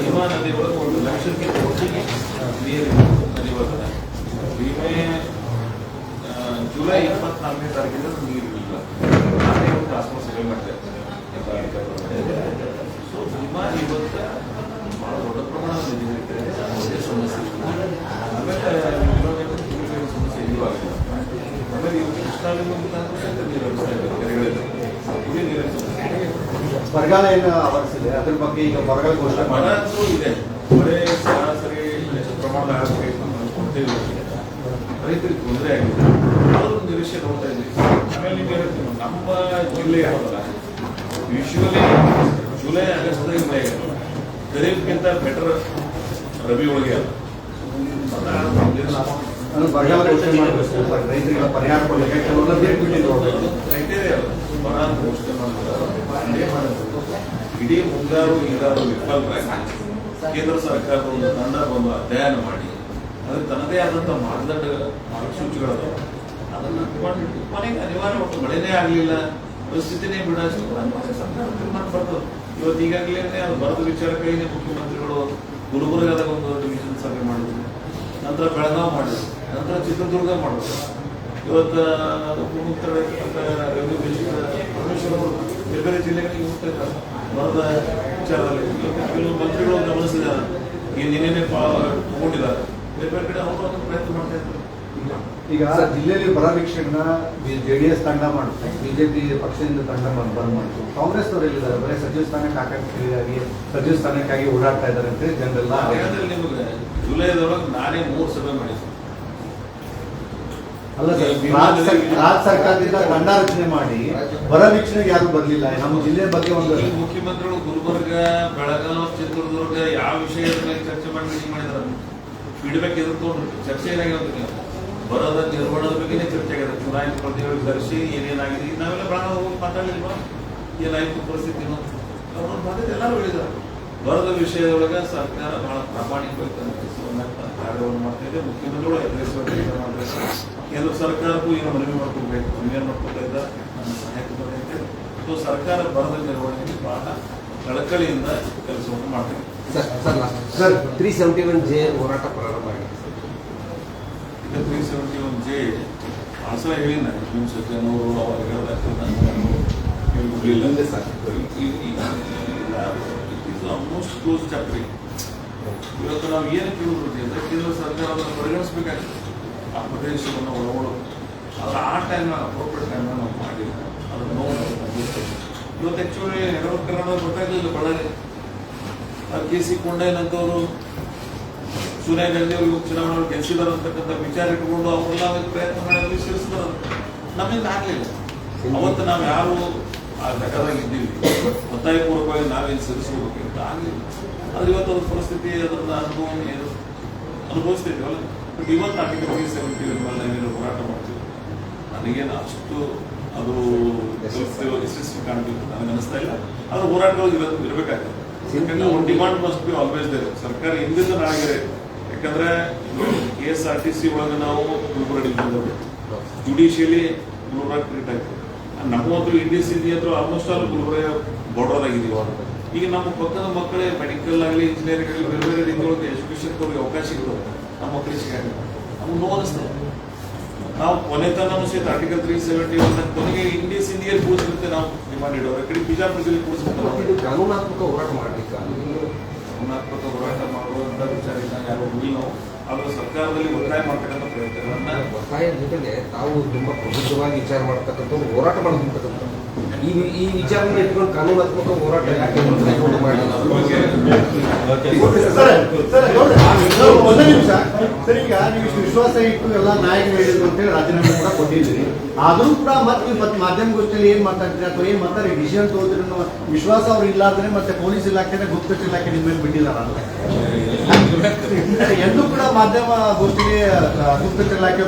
ಭೀಮಾ ನದಿ ಒಳಗೆ 1 ಲಕ್ಷಕ್ಕೆ ಹೆಚ್ಚಿಗೆ ನೀರು ನದಿ ಬರ್ತದೆ. ಭೀಮೆ ಜುಲೈ 24ನೇ ತಾರೀಕಿಂದ ನೀರು ಇಲ್ಲ. ನಾನೇ ಒಂದು ಆಶ್ವಾಸನೆ ಮಾಡ್ತಾ ಇದ್ದೇನೆ. ಸೊ ಭೀಮಾ ಇವತ್ತು ಬಹಳ ದೊಡ್ಡ ಪ್ರಮಾಣದ ನೀರು ಇದೆ. ಒಳ್ಳೆ ಸಮಸ್ಯೆ ಇದೆ. ಆಮೇಲೆ ಸಮಸ್ಯೆ ಇಲ್ಲವಾಗಿಲ್ಲ. ಆಮೇಲೆ ಇವತ್ತು ಕೃಷ್ಣಾಲಿ ನೀರು ಹರಿಸ್ತಾ ಇದೆ ಕೆರೆಗಳಲ್ಲಿ. ಕುಡಿಯ ನೀರಿನ ಸಮಸ್ಯೆ ಬರಗಾಲ ಏನು ಆವರಿಸಿದೆ ಅದ್ರ ಬಗ್ಗೆ ಈಗ ಬರಗಾಲ ಘೋಷಣೆ ಮರ ಮಾಡಿ ಅಂತೂ ಇದೆ. ಮಳೆ ಸರಾಸರಿ ಪ್ರಮಾಣದ ಆಗಬೇಕು ಕೊಡ್ತೇವೆ. ರೈತರಿಗೆ ತೊಂದರೆ ಆಗಿದೆ. ಅದೊಂದು ನಿರೀಕ್ಷೆ ನೋಡ್ತಾ ಇದ್ವಿ. ಆಮೇಲೆ ನಿಮಗೆ ಹೇಳ್ತೀನಿ, ನಮ್ಮ ಜಿಲ್ಲೆ ಯಾವುದಲ್ಲ ಯೂಶುವಲಿ ಜುಲೈ ಆಗಸ್ಟ್ದಾಗ ಮಳೆ ಖರೀಫ್ಗಿಂತ ಬೆಟರ್ ರಬಿ ಒಳಗೆ ಅಲ್ಲ. ಅದು ಬರಗಾಲ ಘೋಷಣೆ ಮಾಡಬೇಕು. ರೈತರಿಗೆಲ್ಲ ಪರಿಹಾರ ಕೊಡಲಿಕ್ಕೆ ಕೆಲವೆಲ್ಲ ಬೇಕು ಬಿಟ್ಟಿದ್ರು. ಕ್ರೈಟೇರಿಯಾ ಬರ ಅಂತ ಘೋಷಣೆ ಮಾಡಬೇಕು. ಇಡೀ ಮುಂಗಾರು ಹಿಂಗಾರು ವಿಫಲರಾಗಿ ಕೇಂದ್ರ ಸರ್ಕಾರದ ಒಂದು ತಂಡ ಬಂದು ಅಧ್ಯಯನ ಮಾಡಿ ಅದಕ್ಕೆ ತನ್ನದೇ ಆದಂತಹ ಮಾನದಂಡ ಮಾರ್ಗಸೂಚಿಗಳದಾವ. ಅದನ್ನು ಇಟ್ಕೊಂಡಿಟ್ಟು ಕೊನೆಗೆ ಅನಿವಾರ್ಯ ಒಟ್ಟು ಮಳೆನೇ ಆಗಲಿಲ್ಲ, ಪರಿಸ್ಥಿತಿನೇ ಬಿಡಾಸಿ ಸರ್ಕಾರ ತೀರ್ಮಾನ ಬರ್ತದೆ. ಇವತ್ತು ಈಗಾಗಲೇ ಅದು ಬರದ ವಿಚಾರಕ್ಕಾಗಿ ಮುಖ್ಯಮಂತ್ರಿಗಳು ಗುಲ್ಬರ್ಗಾದಾಗ ಒಂದು ಡಿವಿಷನ್ ಸಭೆ ಮಾಡಿದ್ರು, ನಂತರ ಬೆಳಗಾವಿ ಮಾಡಿದ್ರು, ನಂತರ ಚಿತ್ರದುರ್ಗ ಮಾಡಿದ್ರು. ಇವತ್ತು ಉಪಮುಖ್ಯರ ರೆವಿನ್ಯೂ ಮಿನಿಸ್ಟರ್ ಪರಮೇಶ್ವರ್ ಅವರು ಬೇರೆ ಬೇರೆ ಜಿಲ್ಲೆಗಳಿಗೆ ಹೋಗ್ತಾ ಇದ್ದಾರೆ ಬರದ ವಿಚಾರದಲ್ಲಿ. ಕೆಲವು ಮಂತ್ರಿಗಳು ಗಮನಿಸಿದ್ದಾರೆ, ಈ ನಿನ್ನೆ ತಗೊಂಡಿದ್ದಾರೆ. ಬೇರೆ ಬೇರೆ ಕಡೆ ಅವರು ಅದನ್ನು ಪ್ರಯತ್ನ ಮಾಡ್ತಾ ಇದ್ದಾರೆ. ಈಗ ಜಿಲ್ಲೆಯಲ್ಲಿ ಬರ ವೀಕ್ಷಣೆನ JDS ತಂಡ ಮಾಡುತ್ತೆ, ಬಿಜೆಪಿ ಪಕ್ಷದಿಂದ ತಂಡ ಬಂದ್ ಮಾಡಿತು. ಕಾಂಗ್ರೆಸ್ನವರು ಎಲ್ಲಿದ್ದಾರೆ? ಬರೀ ಸಚಿವ ಸ್ಥಾನಕ್ಕಾಗಿ ಓಡಾಡ್ತಾ ಇದ್ದಾರೆ ಅಂತ ಜನರೆಲ್ಲ. ನಿಮಗೆ ಜುಲೈದೊಳಗೆ ನಾನೇ 3 ಸಭೆ ಮಾಡಿದ್ದೆ. ಅಲ್ಲ ಸರ್, ರಾಜ್ಯ ಸರ್ಕಾರದಿಂದ ತಂಡ ರಚನೆ ಮಾಡಿ ಬರ ವೀಕ್ಷಣೆಗೆ ಯಾರು ಬರಲಿಲ್ಲ. ನಮ್ಮ ಜಿಲ್ಲೆ ಬಗ್ಗೆ ಒಂದು ಮುಖ್ಯಮಂತ್ರಿಗಳು ಗುಲ್ಬರ್ಗ, ಬೆಳಗಾವಿ, ಚಿತ್ರದುರ್ಗ ಯಾವ ವಿಷಯದ ಮೇಲೆ ಚರ್ಚೆ ಮಾಡಿ ಮೀಟಿಂಗ್ ಮಾಡಿದಾರೆ. ಫೀಡ್ಬ್ಯಾಕ್ ಎದುರ್ಕೊಂಡು ಚರ್ಚೆ ಏನಾಗಿರೋದಕ್ಕೆ ಬರದ ನಿರ್ವಹಣದ ಬಗ್ಗೆನೇ ಚರ್ಚೆ ಆಗಿದೆ. ಚುನಾಯಿತ ಪ್ರತಿನಿಧಿಗಳು ಧರಿಸಿ ಏನೇನಾಗಿದೆ. ನಾವೆಲ್ಲ ಬೆಳಗಾವಿ ಹೋಗಿ ಮಾತಾಡಲಿಲ್ವಾ, ಏನಾಯ್ತು ಪರಿಸ್ಥಿತಿನೂ ಅವ್ರನ್ನ ಬಂದಿದ್ದು ಎಲ್ಲರೂ ಹೇಳಿದ್ದಾರೆ. ಬರದ ವಿಷಯದೊಳಗೆ ಸರ್ಕಾರ ಬಹಳ ಪ್ರಾಮಾಣಿಕವಾಗಿ ಕಾರ್ಯವನ್ನು ಮಾಡ್ತಾ ಇದೆ. ಮುಖ್ಯಮಂತ್ರಿಗಳು ಎದುರಿಸುವ ಕೆಲಸ ಮಾಡ್ತಾರೆ. ಕೇಂದ್ರ ಸರ್ಕಾರಕ್ಕೂ ಈಗ ಮನವಿ ಮಾಡ್ಕೊಳ್ಬೇಕು, ಮನವಿಯನ್ನು ಮಾಡ್ಕೊಳ್ತಾ ಇದ್ದಾರೆ. ನನ್ನ ಸಹಾಯಕ ಬರುತ್ತೆ. ಸೊ ಸರ್ಕಾರ ಬರದ ನಿರ್ವಹಣೆಗೆ ಬಹಳ ಕಳಕಳಿಯಿಂದ ಕೆಲಸವನ್ನು ಮಾಡ್ತಾರೆ. ಸರ್ 371J ಹೋರಾಟ ಪ್ರಾರಂಭ ಆಗಿದೆ. ಈಗ 371J ಆಸಲ ಹೇಳಿಲ್ಲ ನಿಮ್ಮ ಸಜ್ಜನವರು ಅವಾಗ ಹೇಳೋದಾಗ್ತದೆ. Almost close chapter. ಇವತ್ತು ನಾವು ಏನು ಕೇಳಿದ್ರಿ ಅಂದರೆ ಕೇಂದ್ರ ಸರ್ಕಾರ ಅದನ್ನು ಪರಿಗಣಿಸಬೇಕಾಗಿದೆ. ಆ ಪ್ರದೇಶವನ್ನು ಒಳಗೊಳ್ಳೋದು ಆದರೆ ಆ ಟೈಮ್ನ ಅಪ್ರೋಪ್ರಿಯೇಟ್ ಟೈಮ್ನ ನಾವು ಮಾಡಿಲ್ಲ. ಅದನ್ನು ನೋಡಿ ಇವತ್ತು ಆ್ಯಕ್ಚುಲಿ ನೆರವು ಕನ್ನಡ ಗೊತ್ತಾಗಲಿಲ್ಲ. ಬಳ್ಳಾರಿ KC ಕೊಂಡಯ್ಯನಂತವರು ಸೋನಿಯಾ ಗಾಂಧಿ ಅವರು ಚುನಾವಣೆ ಗೆಲ್ಲಿಸಿದಾರೆ ಅಂತಕ್ಕಂಥ ವಿಚಾರ ಇಟ್ಕೊಂಡು ಅವರೆಲ್ಲ ಪ್ರಯತ್ನ ಮಾಡಿ ಸೇರಿಸಿದಾರೆ. ನಮ್ಮಿಂದ ಆಗಲಿಲ್ಲ. ಅವತ್ತು ನಾವು ಯಾರು ಆ ಘಟದಾಗ ಇದ್ದೀವಿ, ಒತ್ತಾಯಪೂರ್ವಕವಾಗಿ ನಾವೇನು ಸೇರಿಸ್ಕೋಬೇಕಂತ ಆಗಲಿಲ್ಲ. ಆದರೆ ಇವತ್ತು ಅದ್ರ ಪರಿಸ್ಥಿತಿ, ಅದರ ಅನುಭವ ಏನು ಅನುಭವಿಸ್ತಿದ್ದೀವಲ್ಲ. ಬಟ್ ಇವತ್ತು ಆರ್ಟಿಕಲ್ 370 ಮೇಲೆ ಹೋರಾಟ ಮಾಡ್ತೀವಿ. ನನಗೇನು ಅಷ್ಟು ಅದು ಯಶಸ್ವಿ ಕಾಣಬೇಕು ನನಗೆ ಅನಿಸ್ತಾ ಇಲ್ಲ. ಆದ್ರೆ ಹೋರಾಟಗಳು ಇವತ್ತು ಇರಬೇಕಾಗ್ತದೆ. ಯಾಕಂದ್ರೆ demand must be always there. ಸರ್ಕಾರ ಹಿಂದಿಂದ ನಾಳೆ, ಯಾಕಂದ್ರೆ KSRTC ಒಳಗೆ ನಾವು Gulbarga division judicially Gulbarga treat ಆಗ್ತದೆ. ನಮ್ಮಂತೂ NDCD ಹತ್ರ ಆಲ್ಮೋಸ್ಟ್ ಆಲ್ ಗುಲ್ಬರ್ಗ ಬಾರ್ಡರ್ ಆಗಿದ್ದೀವಿ. ಈಗ ನಮ್ಮ ಪಕ್ಕದ ಮಕ್ಕಳೇ ಮೆಡಿಕಲ್ ಆಗಲಿ, ಇಂಜಿನಿಯರಿಂಗ್ ಆಗಲಿ, ಬೇರೆ ಬೇರೆ ರೀತಿಯೊಳಗೆ ಎಜುಕೇಶನ್ ಕೊಡೋರಿಗೆ ಅವಕಾಶ ಇರ್ತದೆ. ನಮ್ಮ ಮಕ್ಕಳಿಗೆ ಸಿಗಲ್ಲ. ನಮ್ಗೆ ನೋವು ಅನಿಸ್ತದೆ. ನಾವು ಕೊನೆ ತನಕ ಸಹಿತ ಆರ್ಟಿಕಲ್ 371 ಕೊನೆಗೆ NDCD ಕೂಡಿಸಿರುತ್ತೆ. ನಾವು ಡಿಮಾಂಡ್ ಇಡೋರು ಕಡೆ ಬಿಜಾಪುರ ಜಿಲ್ಲೆ ಕೂಡಿಸ್ಬೇಕು. ಕಾನೂನಾತ್ಮಕ ಹೋರಾಟ ಮಾಡಲಿಕ್ಕೆ ಕಾನೂನಾತ್ಮಕ ಹೋರಾಟ ಮಾಡುವಂಥ ವಿಚಾರ ಯಾರು ನಾವು ಆದರೂ ಸರ್ಕಾರದಲ್ಲಿ ಒತ್ತಾಯ ಮಾಡ್ತಕ್ಕಂಥ ಪ್ರಯತ್ನಗಳನ್ನ ಒತ್ತಾಯದ ಜೊತೆಗೆ ತಾವು ತುಂಬಾ ಪ್ರಬುದ್ಧವಾಗಿ ವಿಚಾರ ಮಾಡ್ತಕ್ಕಂಥ ಹೋರಾಟ ಮಾಡೋದಂತಕ್ಕಂಥ ಈ ವಿಚಾರವನ್ನು ಇಟ್ಕೊಂಡು ಕಾನೂನಾತ್ಮಕ ಹೋರಾಟ ಯಾಕೆ ಮಾಡಿಲ್ಲ? ಒಂದೇ ನಿಮಿಷ ಸರ್, ಈಗ ನೀವು ಇಷ್ಟು ವಿಶ್ವಾಸ ಇಟ್ಟು ಎಲ್ಲ ನಾಯಕರು ಹೇಳಿದ್ರು ಅಂತೇಳಿ ರಾಜೀನಾಮೆ ಕೂಡ ಕೊಟ್ಟಿದ್ರಿ. ಆದ್ರೂ ಕೂಡ ಮತ್ತೆ ಮಾಧ್ಯಮಗೋಷ್ಠಿಯಲ್ಲಿ ಏನ್ ಮಾತಾಡ್ತೀರಿ ಅಥವಾ ಏನ್ ಮಾತಾಡಿ ಡಿಸಿಷನ್ ತಗೋದ್ರಿ ಅನ್ನೋ ವಿಶ್ವಾಸ ಅವ್ರು ಇಲ್ಲಾಂದ್ರೆ ಮತ್ತೆ ಪೊಲೀಸ್ ಇಲಾಖೆ, ಗುಪ್ತಚರ ಇಲಾಖೆ ನಿಮ್ಮ ಮೇಲೆ ಬಿಟ್ಟಿದಾರಲ್ಲ. ಎಂದೂ ಕೂಡ ಮಾಧ್ಯಮ ಗೋಷ್ಠಿಗೆ ಗುಪ್ತಚರ ಇಲಾಖೆ